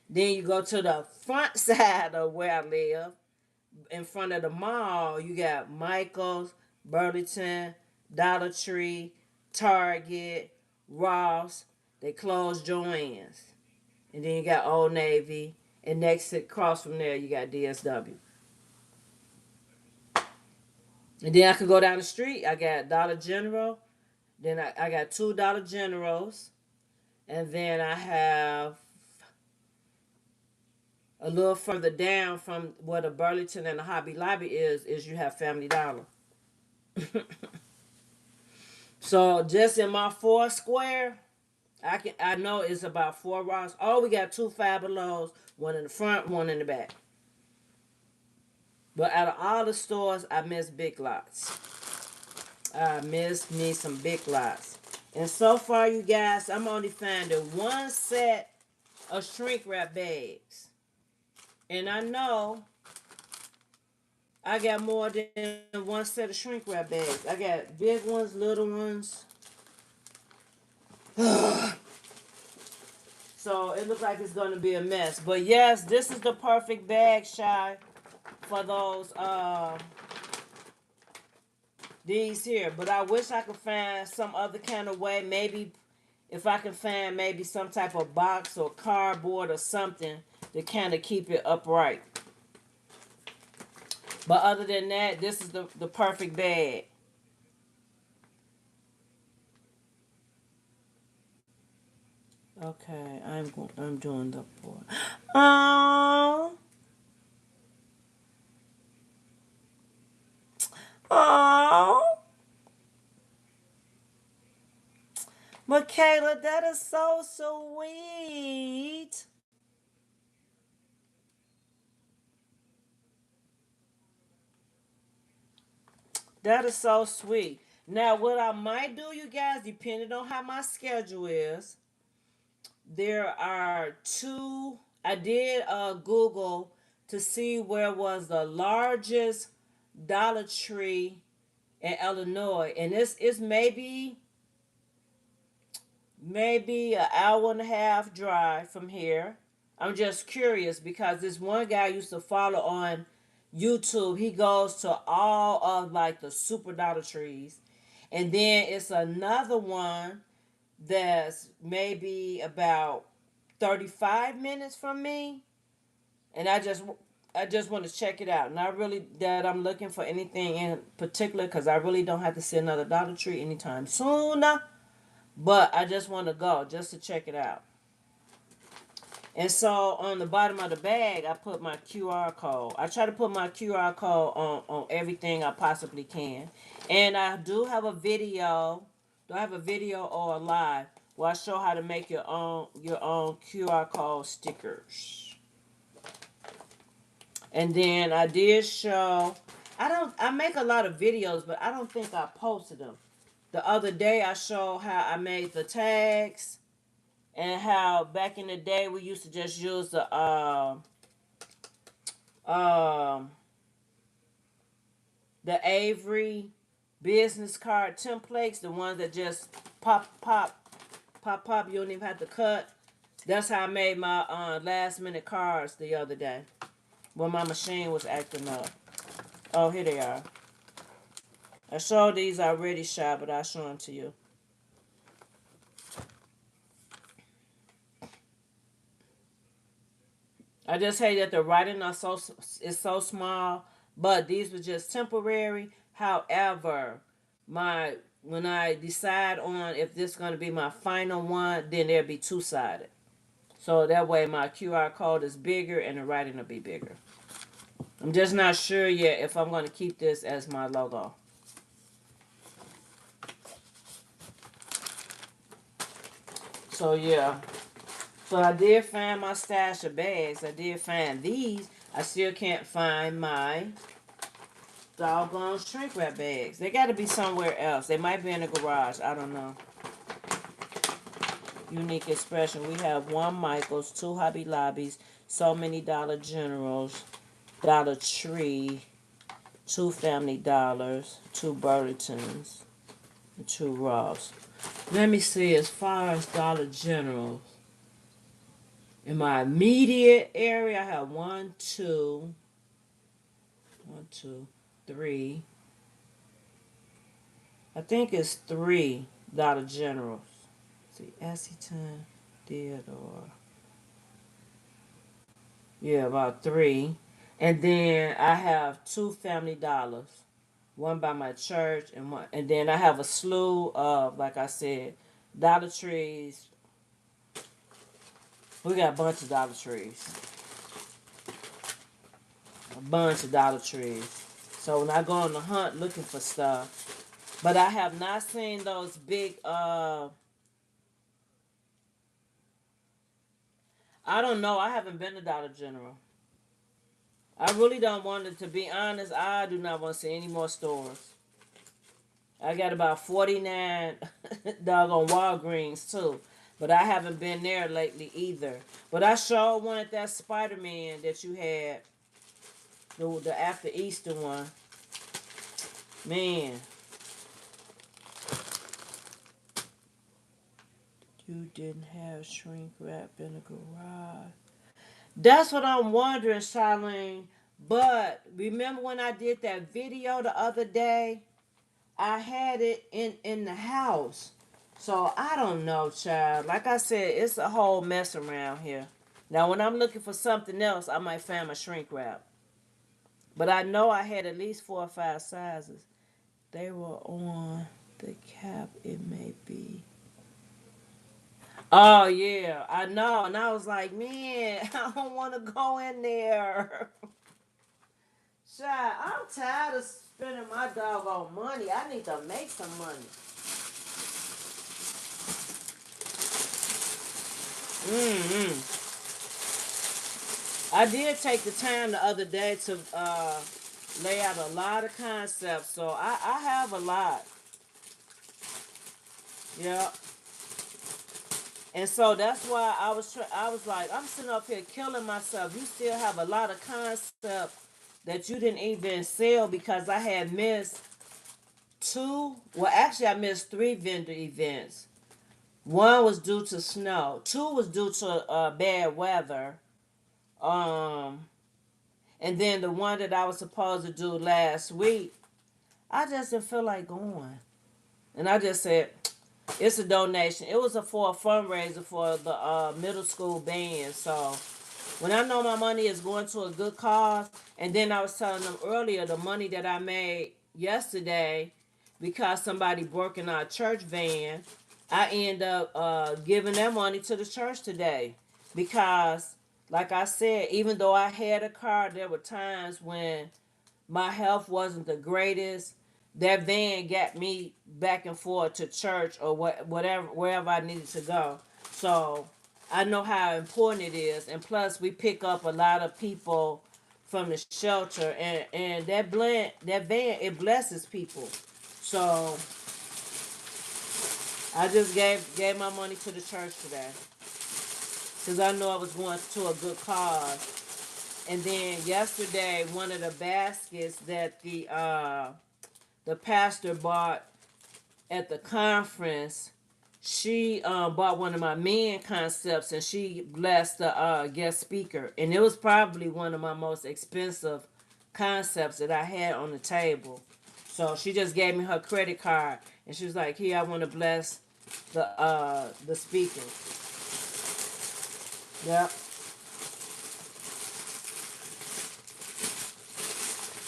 Then you go to the front side of where I live. In front of the mall, you got Michael's, Burlington, Dollar Tree, Target, Ross. They closed Joann's. And then you got Old Navy. And next across from there, you got DSW. And then I could go down the street. I got Dollar General. Then I got two Dollar Generals. And then I have a little further down from where the Burlington and the Hobby Lobby is you have Family Dollar. So just in my four square, I know it's about four rocks. Oh, we got two Fabulos, one in the front, one in the back. But out of all the stores, I miss Big Lots. I miss me some Big Lots. And so far, you guys, I'm only finding one set of shrink wrap bags. And I know I got more than one set of shrink wrap bags. I got big ones, little ones. So it looks like it's going to be a mess. But yes, this is the perfect bag, Shy, for those these here. But I wish I could find some other kind of way. Maybe if I can find maybe some type of box or cardboard or something to kind of keep it upright. But other than that, this is the perfect bag. Okay, I'm doing the board. Oh, oh, Michaela, that is so sweet. That is so sweet. Now, what I might do, you guys, depending on how my schedule is, there are two. I did Google to see where was the largest Dollar Tree in Illinois, and it's maybe an hour and a half drive from here. I'm just curious because this one guy I used to follow on YouTube. He goes to all of like the super Dollar Trees, and then it's another one that's maybe about 35 minutes from me, and I just want to check it out. Not really that I'm looking for anything in particular because I really don't have to see another Dollar Tree anytime soon. But I just want to go just to check it out. And so on the bottom of the bag, I put my QR code. I try to put my QR code on everything I possibly can. And I do have a video. Do I have a video or a live where I show how to make your own QR code stickers. And then I did show. I make a lot of videos, but I don't think I posted them. The other day I showed how I made the tags and how back in the day we used to just use um the Avery business card templates, the ones that just pop. You don't even have to cut. That's how I made my last minute cards the other day when my machine was acting up. Oh, here they are. I showed these already, shot, but I'll show them to you. I just hate that the writing is so small, but these were just temporary. However, my when I decide on if this is going to be my final one, then they'll be two-sided. So that way my QR code is bigger and the writing will be bigger. I'm just not sure yet if I'm going to keep this as my logo. So yeah. So I did find my stash of bags. I did find these. I still can't find my doggone shrink wrap bags. They got to be somewhere else. They might be in the garage. I don't know. Unique expression. We have one Michaels, two Hobby Lobbies, so many Dollar Generals, Dollar Tree, two Family Dollars, two Burlingtons, and two Ross. Let me see as far as Dollar Generals. In my immediate area, I have one, two, three. I think it's three Dollar Generals. See, Essington, Theodore. Yeah, about three. And then I have two Family Dollars. One by my church and then I have a slew of, like I said, Dollar Trees. We got a bunch of Dollar Trees. A bunch of Dollar Trees. So when I go on the hunt looking for stuff, but I have not seen those big. I don't know. I haven't been to Dollar General. I really don't want it, to be honest. I do not want to see any more stores. I got about 49 doggone Walgreens too. But I haven't been there lately either. But I sure wanted that Spider-Man that you had. The after Easter one. Man. You didn't have shrink wrap in the garage. That's what I'm wondering, Charlene. But remember when I did that video the other day? I had it in the house. So I don't know, child. Like I said, it's a whole mess around here. Now, when I'm looking for something else, I might find my shrink wrap. But I know I had at least 4 or 5 sizes. They were on the cap, it may be. Oh, yeah, I know. And I was like, man, I don't want to go in there. Child, I'm tired of spending my doggone money. I need to make some money. Mm-hmm. I did take the time the other day to lay out a lot of concepts, so I have a lot. Yeah. And so that's why I was like, I'm sitting up here killing myself. You still have a lot of concept that you didn't even sell because I had missed two. Well, actually, I missed three vendor events. One was due to snow. Two was due to bad weather. Um, and then the one that I was supposed to do last week, I just didn't feel like going. And I just said, it's a donation. It was for a fundraiser for the middle school band. So when I know my money is going to a good cause, and then I was telling them earlier the money that I made yesterday because somebody broke in our church van, I end up giving that money to the church today because, like I said, even though I had a car, there were times when my health wasn't the greatest. That van got me back and forth to church or whatever wherever I needed to go. So I know how important it is, and plus we pick up a lot of people from the shelter, and that van it blesses people. So I just gave my money to the church today because I know I was going to a good cause. And then yesterday, one of the baskets that the pastor bought at the conference, she bought one of my men concepts, and she blessed the guest speaker. And it was probably one of my most expensive concepts that I had on the table. So she just gave me her credit card, and she was like, "Here, I want to bless the speaker." Yep.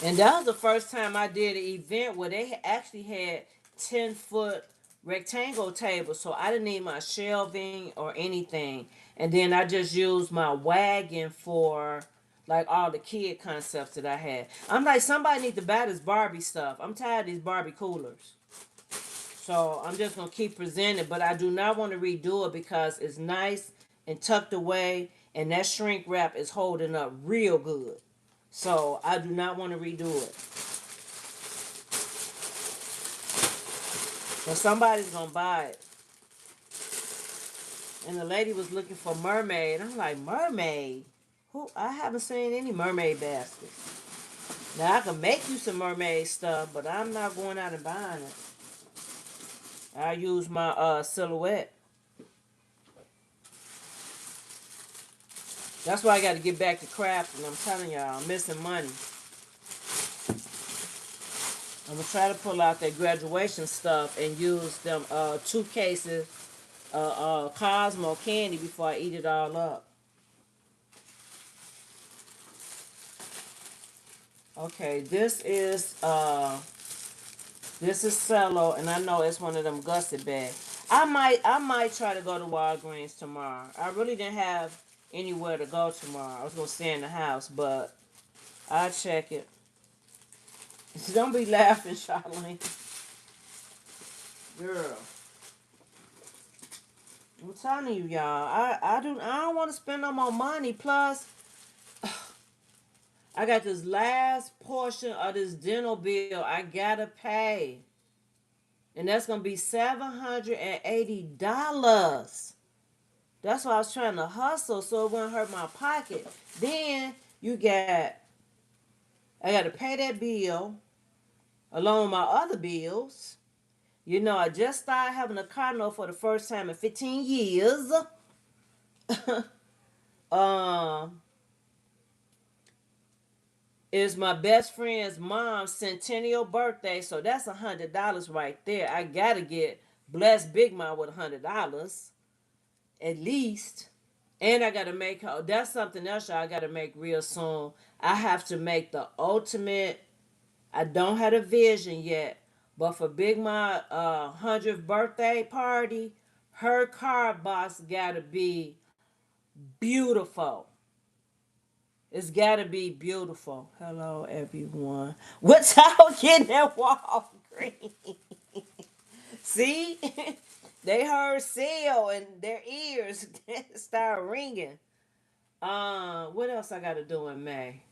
And that was the first time I did an event where they actually had 10-foot rectangle tables. So I didn't need my shelving or anything. And then I just used my wagon for like all the kid concepts that I had. I'm like, somebody need to buy this Barbie stuff. I'm tired of these Barbie coolers. So I'm just going to keep presenting. But I do not want to redo it because it's nice and tucked away. And that shrink wrap is holding up real good. So I do not want to redo it. But somebody's gonna buy it. And the lady was looking for mermaid. I'm like, mermaid? Who? I haven't seen any mermaid baskets. Now I can make you some mermaid stuff, but I'm not going out and buying it. I use my silhouette. That's why I got to get back to crafting. I'm telling y'all, I'm missing money. I'm gonna try to pull out that graduation stuff and use them two cases Cosmo candy before I eat it all up. Okay, this is Cello, and I know it's one of them gusset bags. I might try to go to Walgreens tomorrow. I really didn't have anywhere to go tomorrow. I was gonna stay in the house, but I'll check it. Don't be laughing, Charlene. Girl. I'm telling you, y'all. I don't want to spend no more money. Plus, I got this last portion of this dental bill I gotta pay. And that's gonna be $780. That's why I was trying to hustle so it wouldn't hurt my pocket. Then you got I gotta pay that bill along with my other bills. You know, I just started having a car note for the first time in 15 years. um It's my best friend's mom's centennial birthday, so that's $100 right there. I gotta get blessed Big Mom with $100 at least. And I gotta make her. That's something else I gotta make real soon. I have to make the ultimate. I don't have a vision yet, but for Big Ma 100th birthday party, her card box gotta be beautiful. It's gotta be beautiful. Hello, everyone. What y'all getting at Walgreens? See, they heard sale and their ears start ringing. What else I gotta do in May?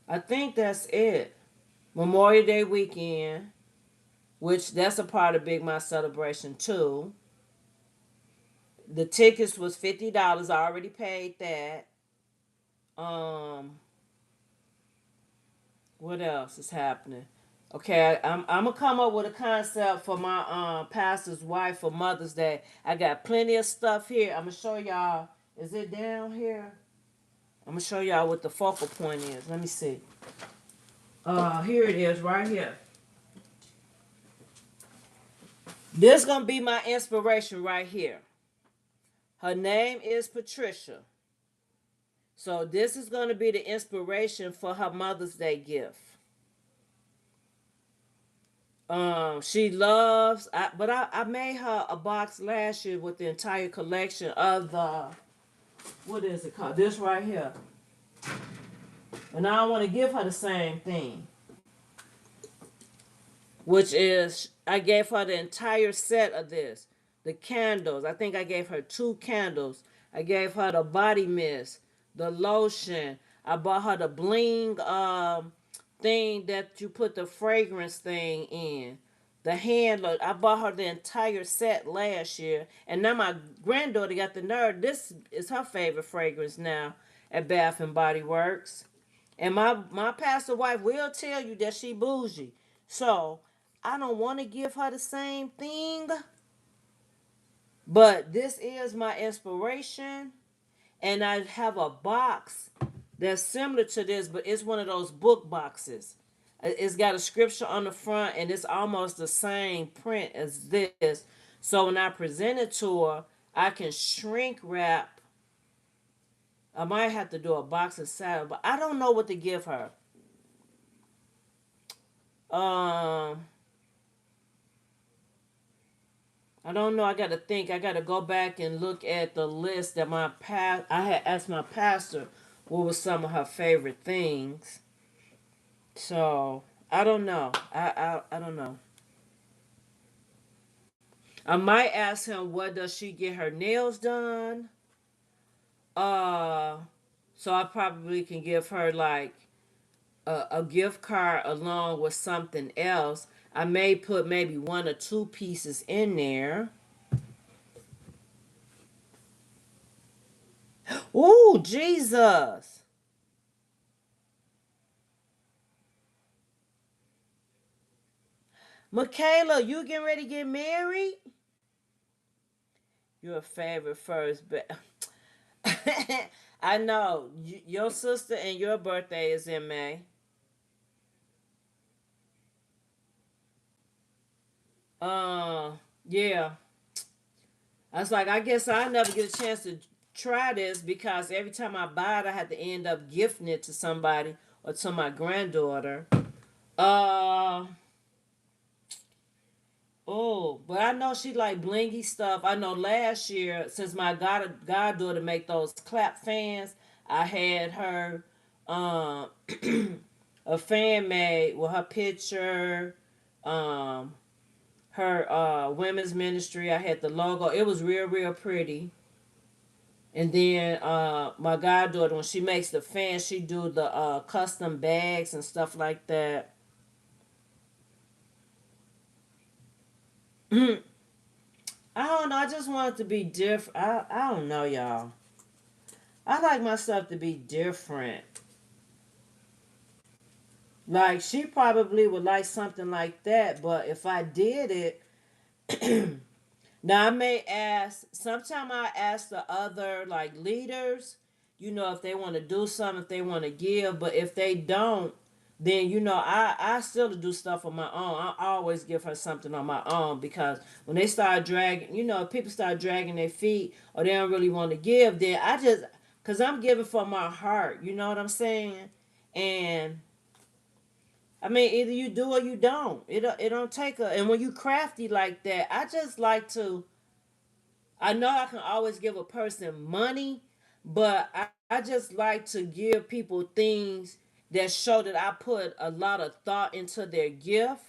I think that's it. Memorial Day weekend. which that's a part of Big Mouth Celebration too. The tickets was $50. I already paid that. Um, what else is happening? Okay, I'm gonna come up with a concept for my pastor's wife for Mother's Day. I got plenty of stuff here. I'm gonna show y'all. Is it down here? I'm gonna show y'all what the focal point is. Let me see. Here it is, right here. This gonna be my inspiration right here. Her name is Patricia. So this is gonna be the inspiration for her Mother's Day gift. She loves, but I made her a box last year with the entire collection of the, what is it called? This right here. And I want to give her the same thing, which is I gave her the entire set of this. The candles. I think I gave her 2 candles. I gave her the body mist, the lotion. I bought her the bling thing that you put the fragrance thing in. The hand look. I bought her the entire set last year. And now my granddaughter got the nerve. This is her favorite fragrance now at Bath and Body Works. And my pastor wife will tell you that she bougie. So I don't want to give her the same thing. But this is my inspiration. And I have a box that's similar to this, but it's one of those book boxes. It's got a scripture on the front, and it's almost the same print as this. So when I present it to her, I can shrink wrap. I might have to do a box inside, but I don't know what to give her. Um, I don't know. I got to think. I got to go back and look at the list that I had asked my pastor what was some of her favorite things. So I don't know. I don't know. I might ask him what does she get her nails done. Uh, so I probably can give her like a gift card along with something else. I may put maybe 1 or 2 pieces in there. Ooh, Jesus. Michaela, you getting ready to get married? Your favorite first, but I know your sister and your birthday is in May. Uh, yeah. I was like, I guess I never get a chance to try this because every time I buy it, I have to end up gifting it to somebody or to my granddaughter. Uh, oh, but I know she like blingy stuff. I know last year, since my goddaughter make those clap fans, I had her um a fan made with her picture, um her women's ministry. I had the logo. It was real pretty. And then my goddaughter, when she makes the fan, she do the custom bags and stuff like that. I don't know. I just want it to be different. I don't know, y'all. I like my stuff to be different. Like she probably would like something like that, but if I did it, now I may ask. Sometime I ask the other like leaders, if they want to do something, if they want to give. But if they don't, then I still do stuff on my own. I always give her something on my own because when they start dragging, if people start dragging their feet or they don't really want to give, then I just because I'm giving from my heart. You know what I'm saying? And I mean, either you do or you don't. It don't take a. And when you crafty like that, I just like to. I know I can always give a person money, but I just like to give people things that show that I put a lot of thought into their gift.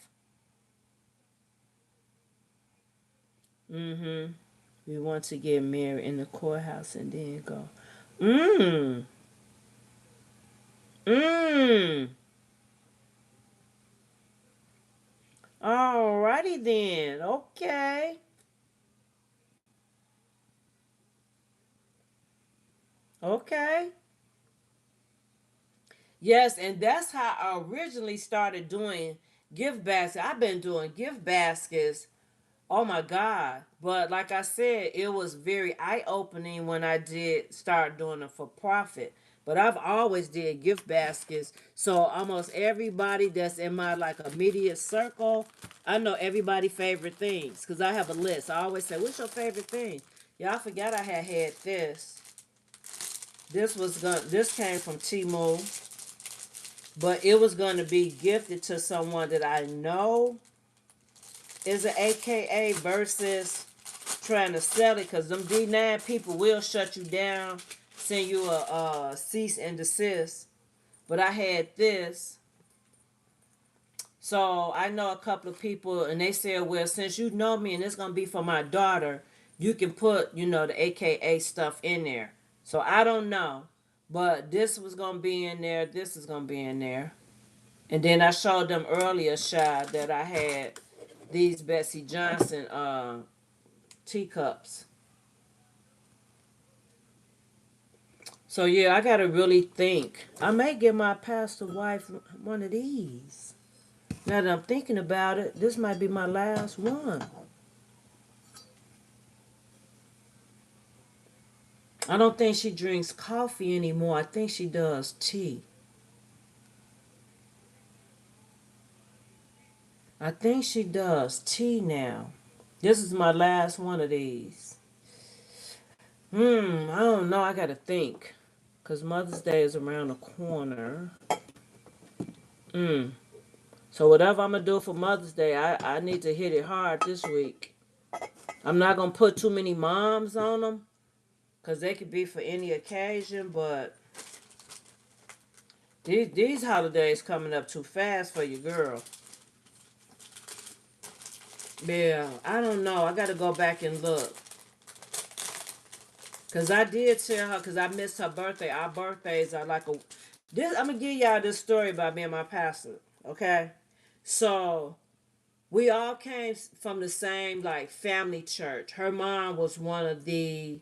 Mm-hmm. We want to get married in the courthouse and then go. Mmm. Mmm. Alrighty then. Okay. Okay. Yes, and that's how I originally started doing gift baskets. I've been doing gift baskets. Oh my God. But like I said, it was very eye-opening when I did start doing it for profit. But I've always did gift baskets. So almost everybody that's in my like immediate circle, I know everybody favorite things. Because I have a list. I always say, what's your favorite thing? Y'all forgot I had this. This came from Temu, but it was gonna be gifted to someone that I know is an AKA versus trying to sell it, because them D9 people will shut you down, send you a cease and desist. But I had this, so I know a couple of people, and they said, well, since you know me and it's gonna be for my daughter, you can put, the AKA stuff in there. So I don't know, but this was gonna be in there. This is gonna be in there. And then I showed them earlier, Shy, that I had these Bessie Johnson teacups. So yeah, I gotta really think. I may give my pastor wife one of these. Now that I'm thinking about it, this might be my last one. I don't think she drinks coffee anymore. I think she does tea. I think she does tea now. This is my last one of these. I don't know. I gotta think. Because Mother's Day is around the corner. So whatever I'm gonna do for Mother's Day, I need to hit it hard this week. I'm not gonna put too many moms on them, because they could be for any occasion, but these holidays coming up too fast for you, girl. Yeah, I don't know. I gotta go back and look. Because I did tell her, because I missed her birthday. Our birthdays are like a... I'm going to give y'all this story about me and my pastor, okay? So, we all came from the same, like, family church. Her mom was one of the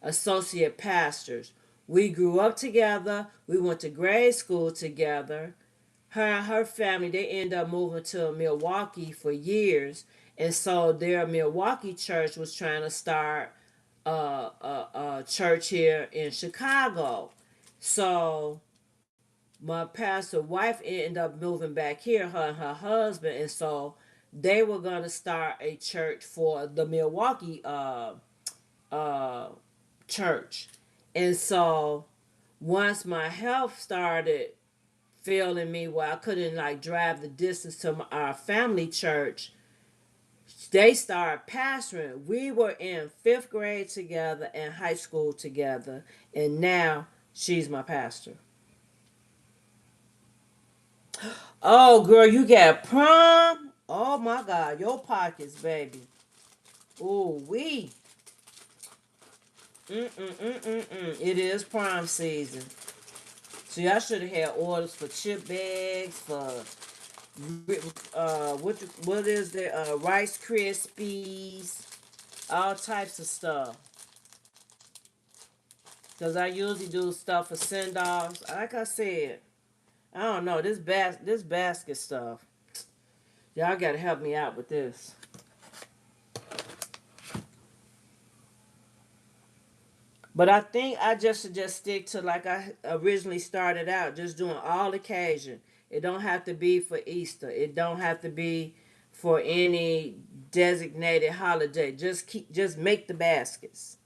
associate pastors. We grew up together. We went to grade school together. Her and her family, they ended up moving to Milwaukee for years. And so their Milwaukee church was trying to start a church here in Chicago. So my pastor wife ended up moving back here, her and her husband, and so they were gonna start a church for the Milwaukee uh church. And so once my health started failing me where I couldn't like drive the distance to our family church, they started pastoring. We were in fifth grade together and high school together, and now she's my pastor. Oh, girl, you got prom? Oh my God, your pockets, baby. Ooh, we. It is prom season. See, I should have had orders for chip bags, for what is the Rice Krispies, all types of stuff. Cause I usually do stuff for send offs. Like I said, I don't know this basket stuff. Y'all gotta help me out with this. But I think I just should just stick to like I originally started out, just doing all occasion. It don't have to be for Easter. It don't have to be for any designated holiday. Just make the baskets.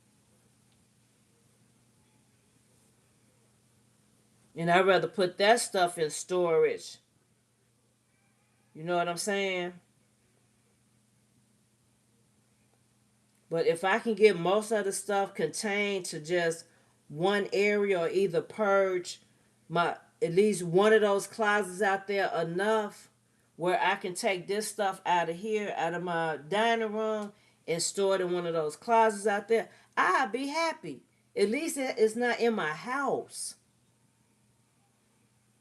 And I'd rather put that stuff in storage. You know what I'm saying? But if I can get most of the stuff contained to just one area, or either purge my at least one of those closets out there enough where I can take this stuff out of here, out of my dining room, and store it in one of those closets out there, I'd be happy. At least it's not in my house.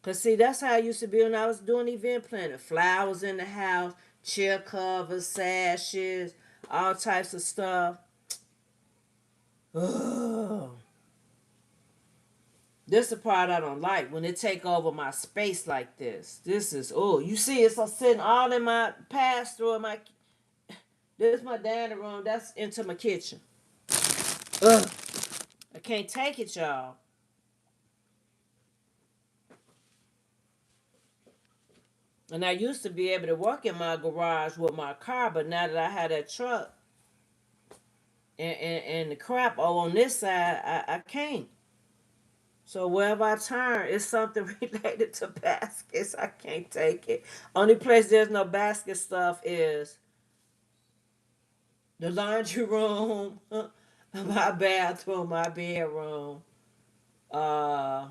Cause see, that's how I used to be when I was doing event planning. Flowers in the house, chair covers, sashes, all types of stuff. Ugh. This is the part I don't like when it take over my space like this. This is, oh, you see it's sitting all in my pass through in my. This is my dining room. That's into my kitchen. Ugh. I can't take it, y'all. And I used to be able to work in my garage with my car, but now that I had that truck and the crap all on this side, I can't. So wherever I turn, it's something related to baskets. I can't take it. Only place there's no basket stuff is the laundry room, my bathroom, my bedroom. Uh,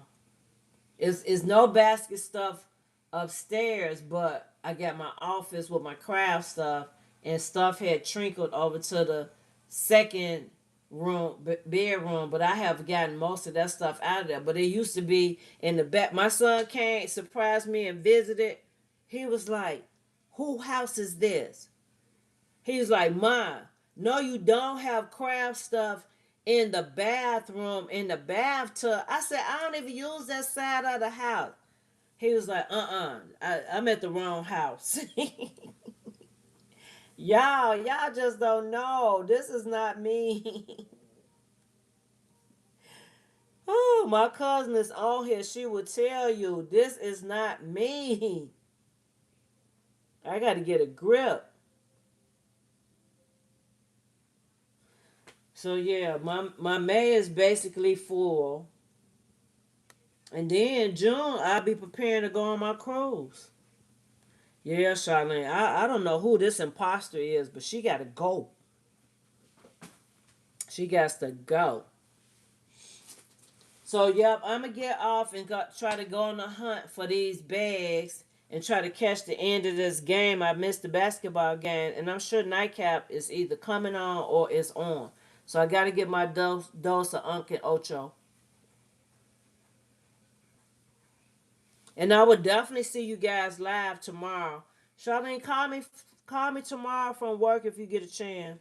is no basket stuff upstairs, but I got my office with my craft stuff, and stuff had trickled over to the second room bedroom, but I have gotten most of that stuff out of there. But it used to be in the back. My son came, surprised me, and visited. He was like, "Who house is this?" He was like, "Mine." No, you don't have craft stuff in the bathroom, in the bathtub. I said, I don't even use that side of the house. He was like, I'm at the wrong house. Y'all just don't know. This is not me. Oh, my cousin is on here. She will tell you, this is not me. I got to get a grip. So, yeah, my May is basically full. And then June, I'll be preparing to go on my cruise. Yeah, Charlene. I don't know who this imposter is, but she got to go. She got to go. So, yep, I'm going to get off and try to go on the hunt for these bags and try to catch the end of this game. I missed the basketball game, and I'm sure Nightcap is either coming on or is on. So, I got to get my dose of Unk and Ocho. And I will definitely see you guys live tomorrow. Charlene, call me tomorrow from work if you get a chance.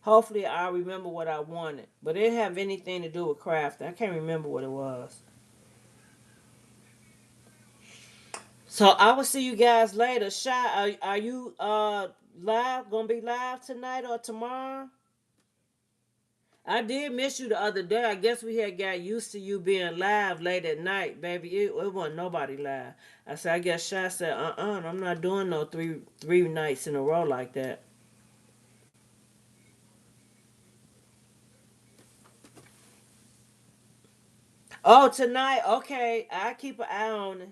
Hopefully I'll remember what I wanted. But it didn't have anything to do with crafting. I can't remember what it was. So I will see you guys later. Shy, are you live? Gonna be live tonight or tomorrow? I did miss you the other day. I guess we had got used to you being live late at night, baby. It wasn't nobody live. I said, I guess Shy said, I'm not doing no three nights in a row like that. Oh, tonight, okay. I keep an eye on it.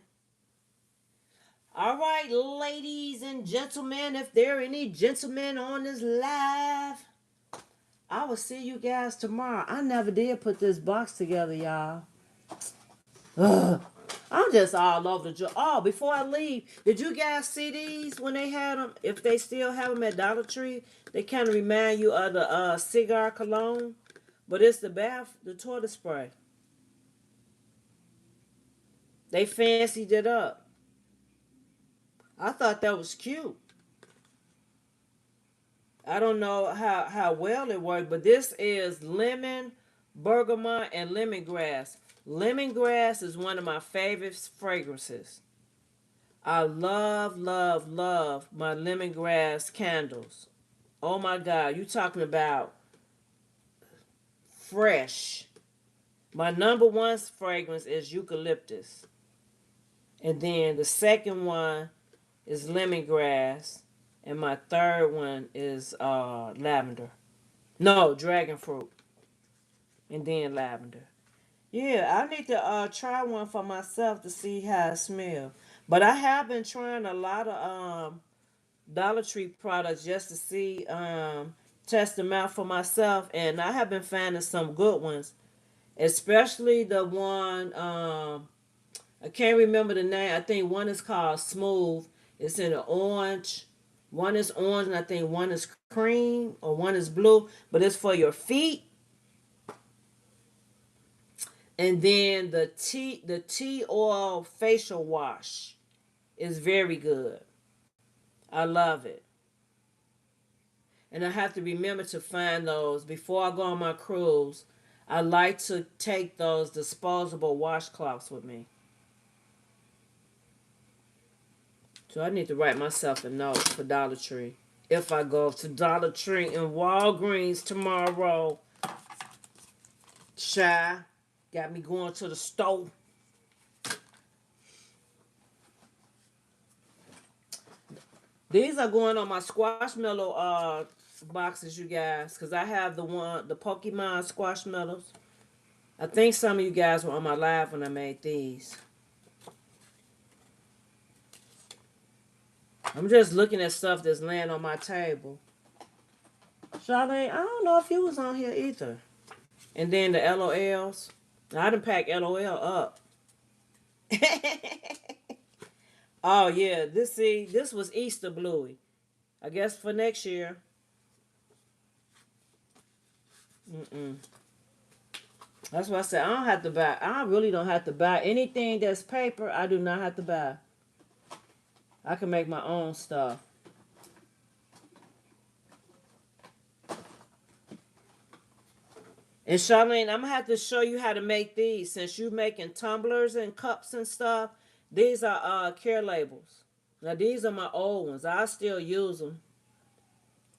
All right, ladies and gentlemen, if there are any gentlemen on this live, I will see you guys tomorrow. I never did put this box together, y'all. Ugh. I'm just all over the joint. Oh, before I leave, did you guys see these when they had them? If they still have them at Dollar Tree, they kind of remind you of the cigar cologne, but it's the toilet spray. They fancied it up. I thought that was cute. I don't know how well it worked, but this is lemon, bergamot, and lemongrass. Lemongrass is one of my favorite fragrances. I love, love, love my lemongrass candles. Oh my God, you talking about fresh. My number one fragrance is eucalyptus. And then the second one is lemongrass. And my third one is lavender. No, dragon fruit. And then lavender. Yeah, I need to try one for myself to see how it smells. But I have been trying a lot of Dollar Tree products just to see, test them out for myself, and I have been finding some good ones, especially the one, I can't remember the name. I think one is called Smooth. It's in an orange. One is orange, and I think one is cream or one is blue. But it's for your feet. And then the tea oil facial wash is very good. I love it. And I have to remember to find those before I go on my cruise. I like to take those disposable washcloths with me. So I need to write myself a note for Dollar Tree. If I go to Dollar Tree and Walgreens tomorrow, Shy got me going to the store. These are going on my Squashmallow boxes, you guys, because I have the Pokemon Squashmallows. I think some of you guys were on my live when I made these. I'm just looking at stuff that's laying on my table. Charlene, I don't know if you was on here either. And then the LOLs. I done packed LOL up. Oh yeah, this was Easter Bluey. I guess for next year. Mm-mm. That's what I said. I don't have to buy. I really don't have to buy anything that's paper. I do not have to buy. I can make my own stuff. And Charlene, I'm gonna have to show you how to make these since you making tumblers and cups and stuff. These are care labels. Now these are my old ones. I still use them,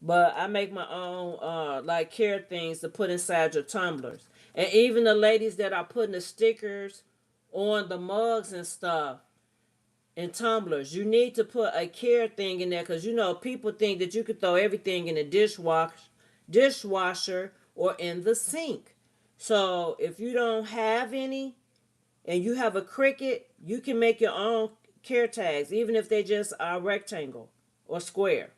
but I make my own like care things to put inside your tumblers. And even the ladies that are putting the stickers on the mugs and stuff and tumblers, you need to put a care thing in there because you know people think that you could throw everything in the dishwasher or in the sink. So if you don't have any and you have a Cricut, you can make your own care tags, even if they just are rectangle or square.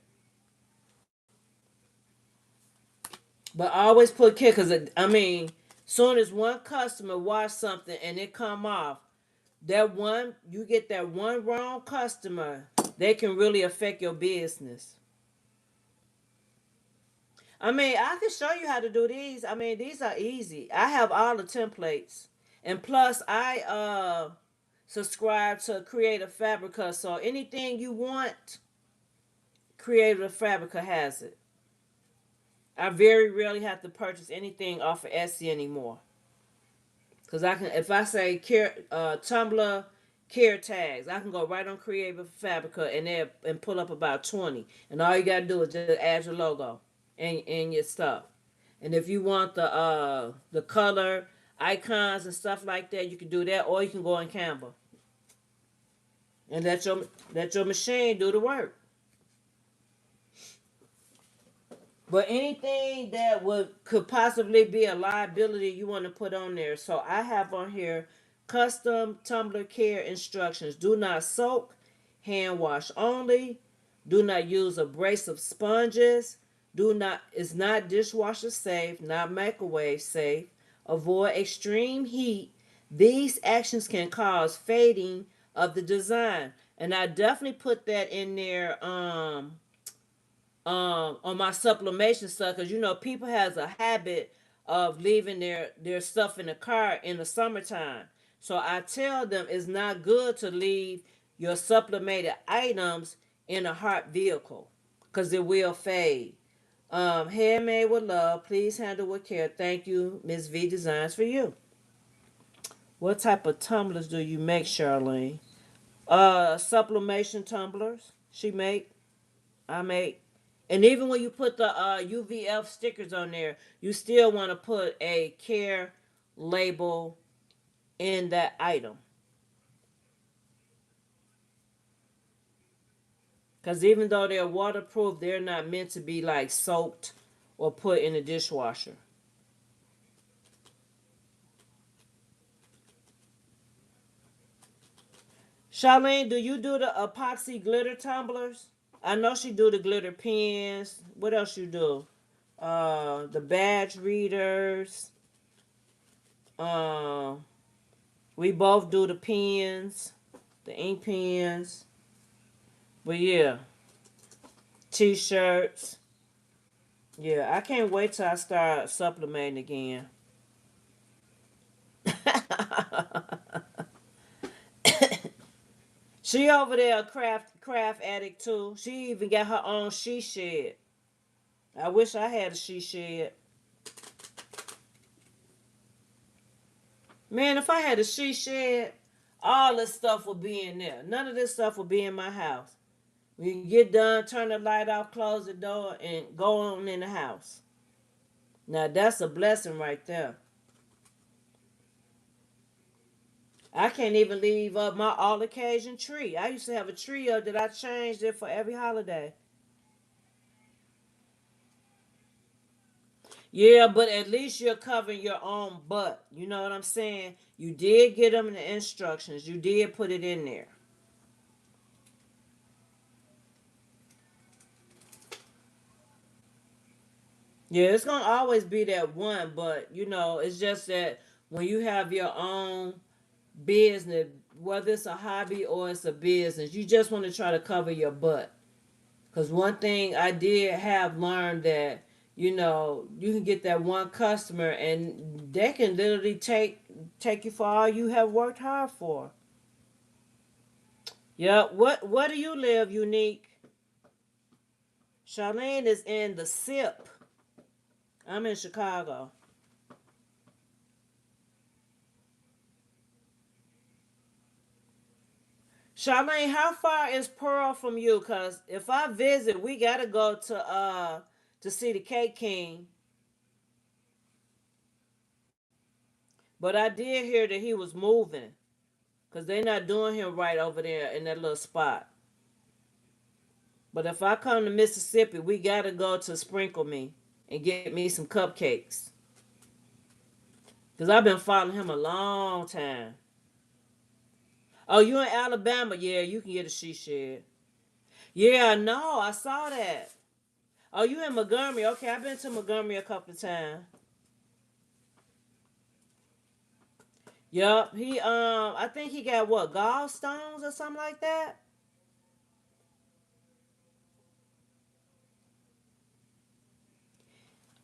But I always put care because I mean, soon as one customer watch something and it come off, that one you get that one wrong customer, they can really affect your business. I mean, I can show you how to do these. I mean, these are easy. I have all the templates. And plus I subscribe to Creative Fabrica. So anything you want, Creative Fabrica has it. I very rarely have to purchase anything off of Etsy anymore. Cause I can, if I say care, Tumblr care tags, I can go right on Creative Fabrica and pull up about 20, and all you gotta do is just add your logo and your stuff. And if you want the color icons and stuff like that, you can do that, or you can go on Canva and let your machine do the work. But anything that could possibly be a liability you want to put on there. So I have on here custom tumbler care instructions. Do not soak, hand wash only. Do not use abrasive sponges. Do not Is not dishwasher safe, not microwave safe. Avoid extreme heat. These actions can cause fading of the design. And I definitely put that in there on my sublimation stuff because you know people has a habit of leaving their stuff in the car in the summertime. So I tell them it's not good to leave your sublimated items in a hot vehicle because it will fade. Handmade with love. Please handle with care. Thank you, Miss V Designs for you. What type of tumblers do you make, Charlene? Sublimation tumblers. She make. I make. And even when you put the UVF stickers on there, you still want to put a care label in that item. Because even though they're waterproof, they're not meant to be like soaked or put in the dishwasher. Charlene, do you do the epoxy glitter tumblers? I know she do the glitter pens. What else you do? The badge readers. Um, we both do the pens, the ink pens. But yeah, t-shirts. Yeah, I can't wait till I start supplementing again. She over there craft addict too. She even got her own she shed. I wish I had a she shed. Man, if I had a she shed, all this stuff would be in there. None of this stuff would be in my house. When you get done, turn the light off, close the door, and go on in the house. Now that's a blessing right there. I can't even leave up my all occasion tree. I used to have a tree up that I changed it for every holiday. Yeah, but at least you're covering your own butt. You know what I'm saying? You did get them the instructions. You did put it in there. Yeah, it's gonna always be that one, but it's just that when you have your own business, whether it's a hobby or it's a business, you just want to try to cover your butt. Cause one thing I did have learned that you can get that one customer and they can literally take you for all you have worked hard for. Yep. Where do you live, Unique? Charlene is in the SIP. I'm in Chicago. Charlene, how far is Pearl from you? Cause if I visit, we gotta go to see the Cake King. But I did hear that he was moving. Cause they're not doing him right over there in that little spot. But if I come to Mississippi, we gotta go to Sprinkle Me and get me some cupcakes. Cause I've been following him a long time. Oh, you in Alabama? Yeah, you can get a she shed. Yeah, no, I saw that. Oh, you in Montgomery? Okay, I've been to Montgomery a couple of times. Yup, I think he got what, gallstones or something like that.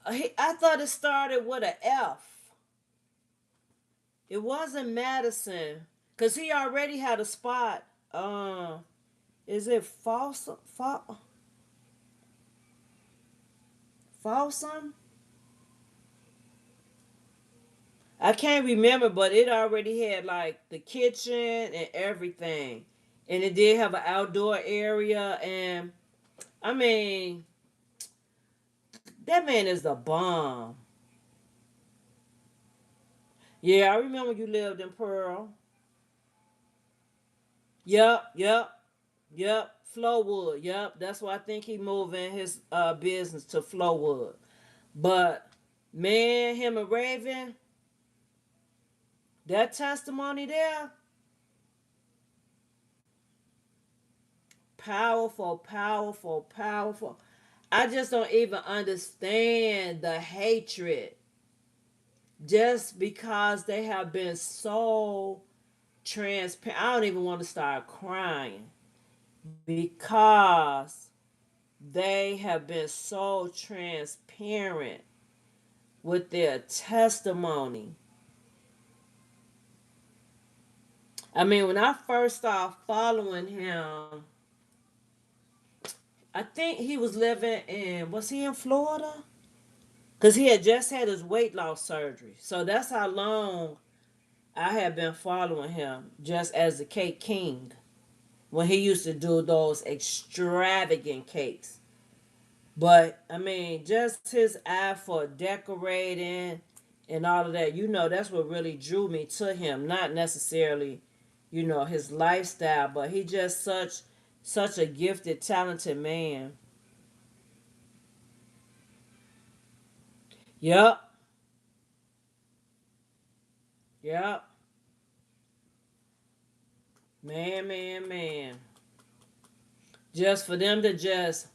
I thought it started with a F. It wasn't Madison, cause he already had a spot. Is it Folsom? I can't remember, but it already had like the kitchen and everything, and it did have an outdoor area. And I mean, that man is the bomb. Yeah, I remember you lived in Pearl. Yep, yep, yep. Flowwood. Yep, that's why I think he moving his business to Flowwood. But man, him and Raven, that testimony there, powerful, powerful, powerful. I just don't even understand the hatred just because they have been so transparent. I don't even want to start crying because they have been so transparent with their testimony. I mean, when I first started following him, I think he was living was he in Florida? Because he had just had his weight loss surgery. So that's how long I had been following him just as the cake king when he used to do those extravagant cakes. But I mean, just his eye for decorating and all of that, that's what really drew me to him. Not necessarily, his lifestyle, but he just such a gifted, talented man. Yep, yep. Man, man, man. Just for them to just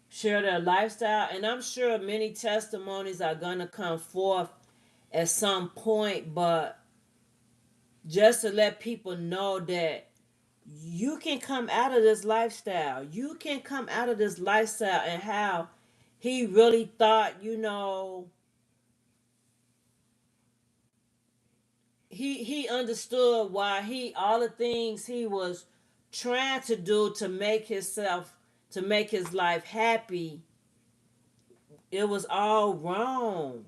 share their lifestyle. And I'm sure many testimonies are going to come forth at some point, but just to let people know that you can come out of this lifestyle. You can come out of this lifestyle and how he really thought, he understood why he all the things he was trying to do to make his life happy, it was all wrong.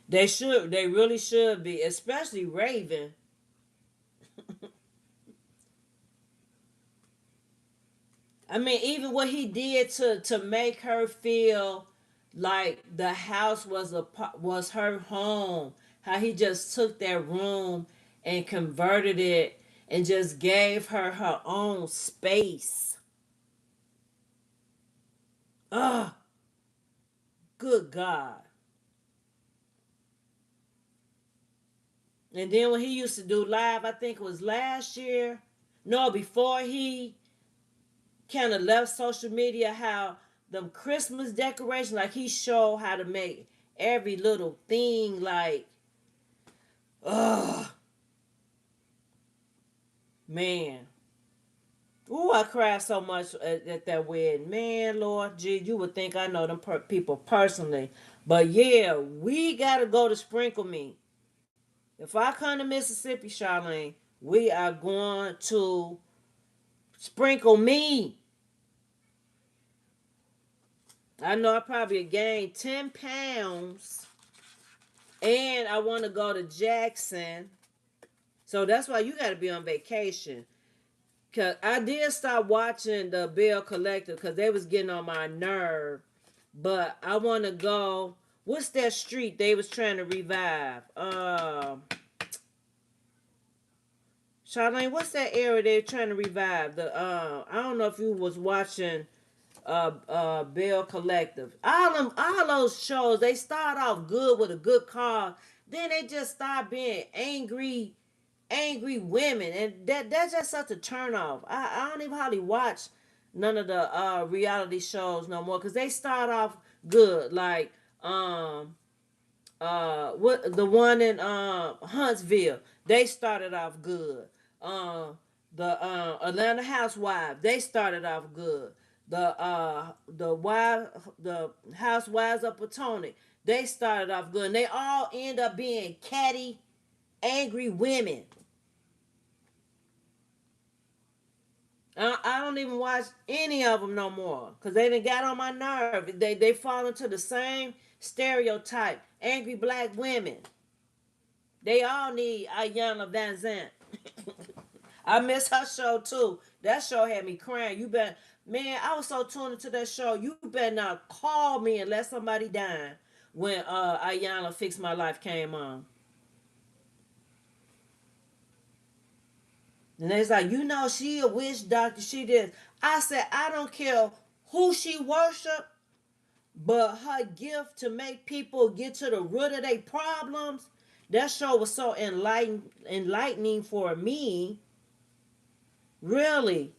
They really should be, especially Raven. I mean, even what he did to make her feel like the house was her home. How he just took that room and converted it and just gave her her own space. Ugh, good God. And then when he used to do live, I think it was last year. No, before he kind of left social media, how them Christmas decorations, like he showed how to make every little thing like, ugh, man. Ooh, I cried so much at that wedding. Man, Lord, gee, you would think I know them people personally. But yeah, we got to go to Sprinkle Me. If I come to Mississippi, Charlene, we are going to Sprinkle Me. I know I probably gained 10 pounds. And I want to go to Jackson. So that's why you got to be on vacation. Cause I did stop watching the Bill Collector because they was getting on my nerve. But I want to go. What's that street they was trying to revive? Charlene, what's that area they're trying to revive? The I don't know if you was watching Bill Collective. All those shows, they start off good with a good cause. Then they just start being angry women, and that's just such a turn off. I don't even hardly watch none of the reality shows no more because they start off good, like what the one in Huntsville, they started off good. The Atlanta Housewives, they started off good. The Housewives of Potomac, they started off good, and they all end up being catty, angry women. I don't even watch any of them no more because they done got on my nerve. They fall into the same stereotype. Angry black women. They all need Ayanna Van Zant. I miss her show too. That show had me crying. Man, I was so tuned into that show. You better not call me and let somebody die when Ayanna Fix My Life came on. And it's like, she a witch doctor. She did. I said, I don't care who she worship, but her gift to make people get to the root of their problems. That show was so enlightening for me. Really,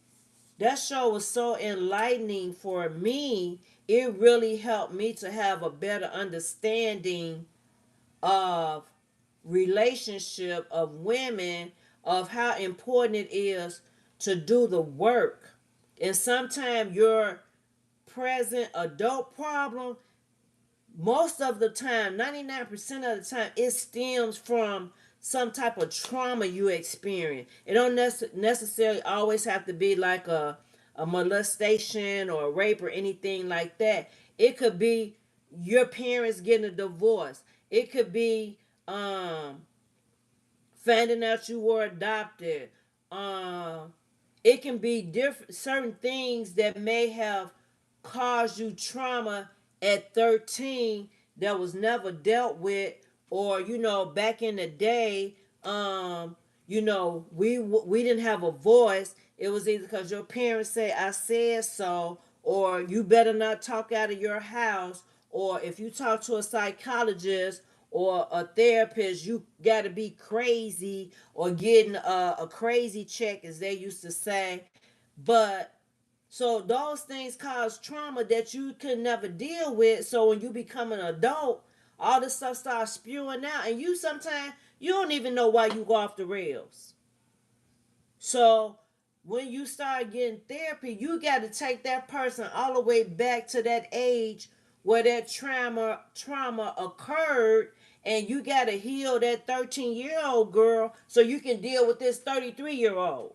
that show was so enlightening for me. It really helped me to have a better understanding of relationship of women, of how important it is to do the work. And sometimes your present adult problem, most of the time, 99% of the time, it stems from some type of trauma you experience. It don't necessarily always have to be like a molestation or a rape or anything like that. It could be your parents getting a divorce. It could be finding out you were adopted. Um, it can be different certain things that may have caused you trauma at 13 that was never dealt with, or back in the day, we didn't have a voice. It was either because your parents say I said so, or you better not talk out of your house, or if you talk to a psychologist or a therapist, you got to be crazy or getting a crazy check, as they used to say. But so those things cause trauma that you could never deal with. So when you become an adult, all this stuff starts spewing out, and you sometimes you don't even know why you go off the rails. So when you start getting therapy, you got to take that person all the way back to that age where that trauma occurred, and you got to heal that 13-year-old girl so you can deal with this 33-year-old.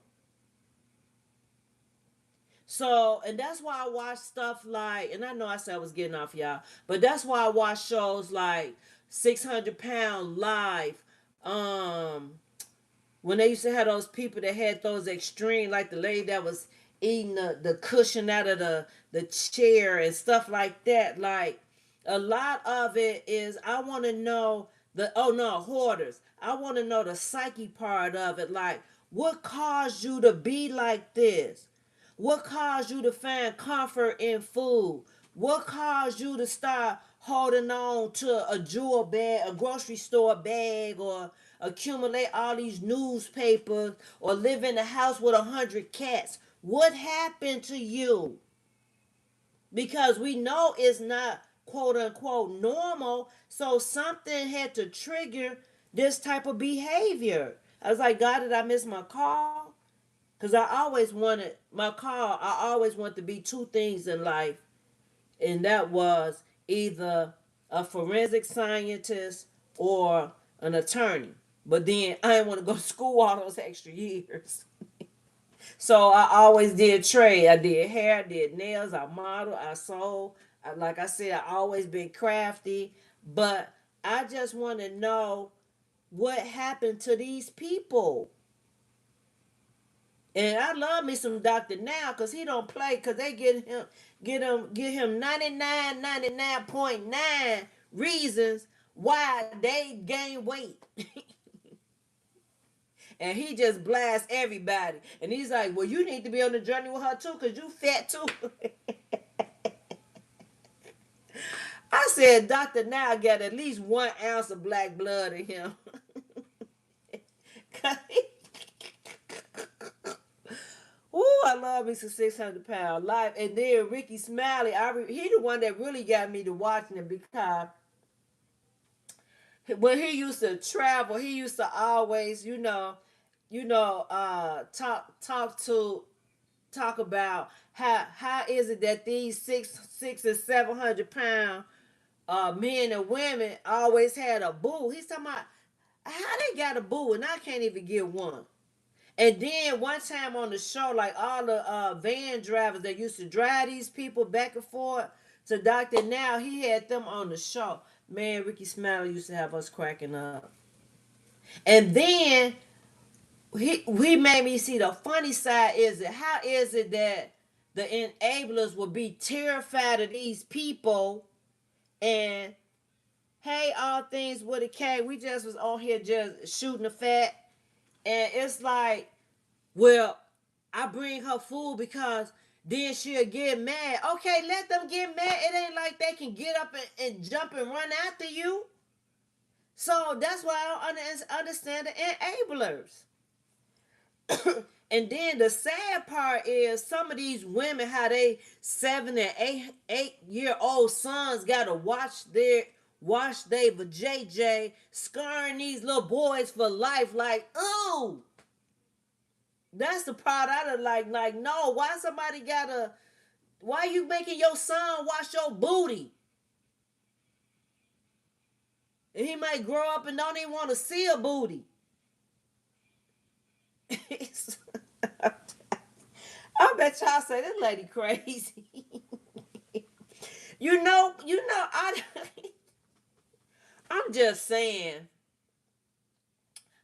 So, and that's why I watch stuff like, and I know I said I was getting off y'all, but that's why I watch shows like 600 Pound Life. Um, when they used to have those people that had those extreme, like the lady that was eating the cushion out of the chair and stuff like that. Like, a lot of it is, I want to know oh no, hoarders. I want to know the psyche part of it. Like, what caused you to be like this? What caused you to find comfort in food? What caused you to start holding on to a jewel bag, a grocery store bag, or accumulate all these newspapers, or live in a house with 100 cats? What happened to you? Because we know it's not quote unquote normal, so something had to trigger this type of behavior. I was like, God, did I miss my call? Because I always wanted my call, I always wanted to be two things in life, and that was either a forensic scientist or an attorney. But then I didn't want to go to school all those extra years. So I always did trade. I did hair, I did nails, I modeled, I sold. Like I said, I always been crafty. But I just want to know what happened to these people. And I love me some Dr. Now, because he don't play, because they get him 99.9 reasons why they gain weight. And he just blasts everybody. And he's like, well, you need to be on the journey with her too, because you fat too. I said, Dr. Now got at least 1 ounce of black blood in him. Ooh, I love me some 600 Pound Life. And then Ricky Smiley, he the one that really got me to watching it, because when he used to travel, he used to always, talk about how is it that these 600 and 700 pound men and women always had a boo. He's talking about how they got a boo and I can't even get one. And then one time on the show, like all the van drivers that used to drive these people back and forth to Dr. Now, he had them on the show. Man, Ricky Smiley used to have us cracking up. And then he made me see the funny side. How is it that the enablers will be terrified of these people, and hey, all things with a K, we just was on here just shooting the fat. And it's like, well, I bring her food because then she'll get mad. Okay, let them get mad. It ain't like they can get up and jump and run after you. So that's why I don't understand the enablers. And then the sad part is some of these women, how they 7 and 8 year old sons gotta watch their JJ, scarring these little boys for life. Like, ooh, that's the part I don't like. No, why you making your son watch your booty? And he might grow up and don't even want to see a booty. I bet y'all say this lady crazy. I'm just saying.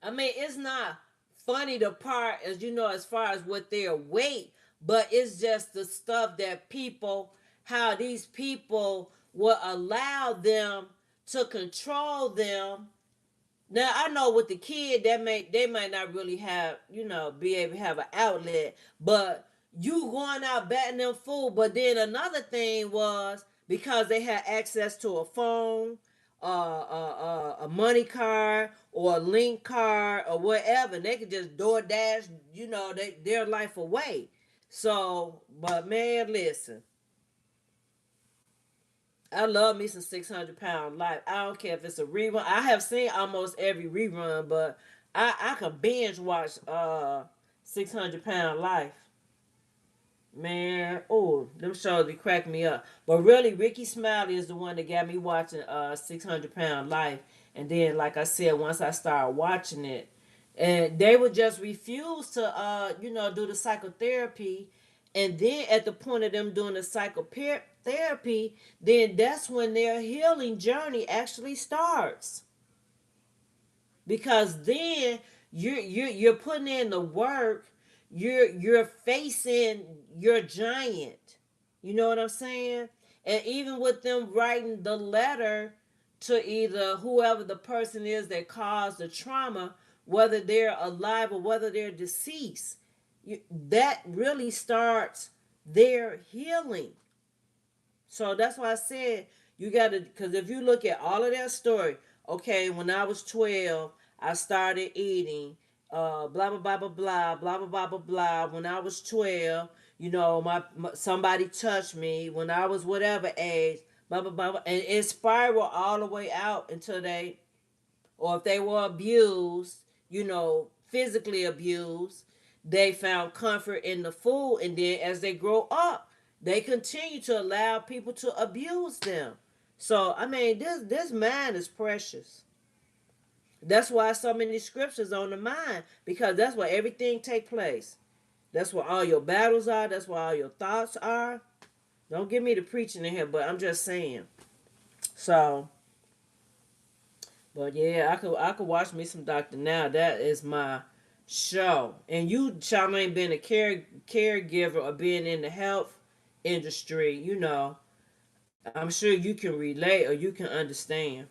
I mean, it's not funny the part as far as what their weight, but it's just the stuff that how these people will allow them to control them. Now I know with the kid they might not really have, be able to have an outlet, but you going out batting them fool. But then another thing was because they had access to a phone, a money card or a link card or whatever, and they could just DoorDash, their life away. So, but man, listen, I love me some 600 Pound Life. I don't care if it's a rerun. I have seen almost every rerun, but I can binge watch 600 Pound Life. Man, oh, them shows be cracking me up. But really, Ricky Smiley is the one that got me watching 600 Pound Life. And then, like I said, once I started watching it, and they would just refuse to, do the psychotherapy. And then at the point of them doing the psychotherapy, then that's when their healing journey actually starts. Because then you're putting in the work, you're facing your giant. You know what I'm saying? And even with them writing the letter to either whoever the person is that caused the trauma, whether they're alive or whether they're deceased, that really starts their healing. So that's why I said you got to, because if you look at all of that story, okay, when I was 12, I started eating, blah, blah, blah, blah, blah, blah, blah, blah, blah, blah. When I was 12, somebody touched me. When I was whatever age, blah, blah, blah, blah. And it spiraled all the way out until they, or if they were abused, physically abused, they found comfort in the food. And then as they grow up, they continue to allow people to abuse them. So I mean, this mind is precious. That's why so many scriptures on the mind, because that's where everything take place. That's where all your battles are. That's where all your thoughts are. Don't get me to preaching in here, but I'm just saying. So, but yeah, I could watch me some Doctor Now. That is my show. And you, Charmaine, being a caregiver or being in the health industry, I'm sure you can relate or you can understand.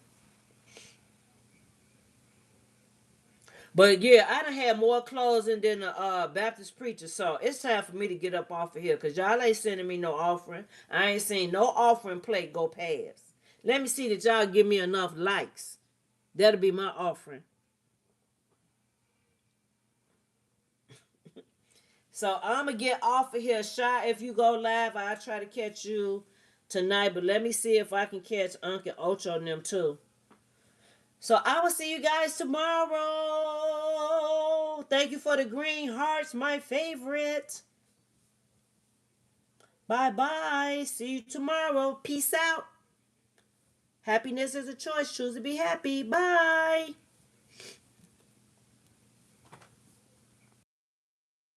But yeah, I done had more closing than a Baptist preacher, so it's time for me to get up off of here because y'all ain't sending me no offering. I ain't seen no offering plate go past. Let me see that y'all give me enough likes. That'll be my offering. So I'm gonna get off of here. Shy, if you go live, I'll try to catch you tonight. But let me see if I can catch Uncle Ocho and them too. So I will see you guys tomorrow. Thank you for the green hearts, my favorite. Bye bye. See you tomorrow. Peace out. Happiness is a choice. Choose to be happy. Bye.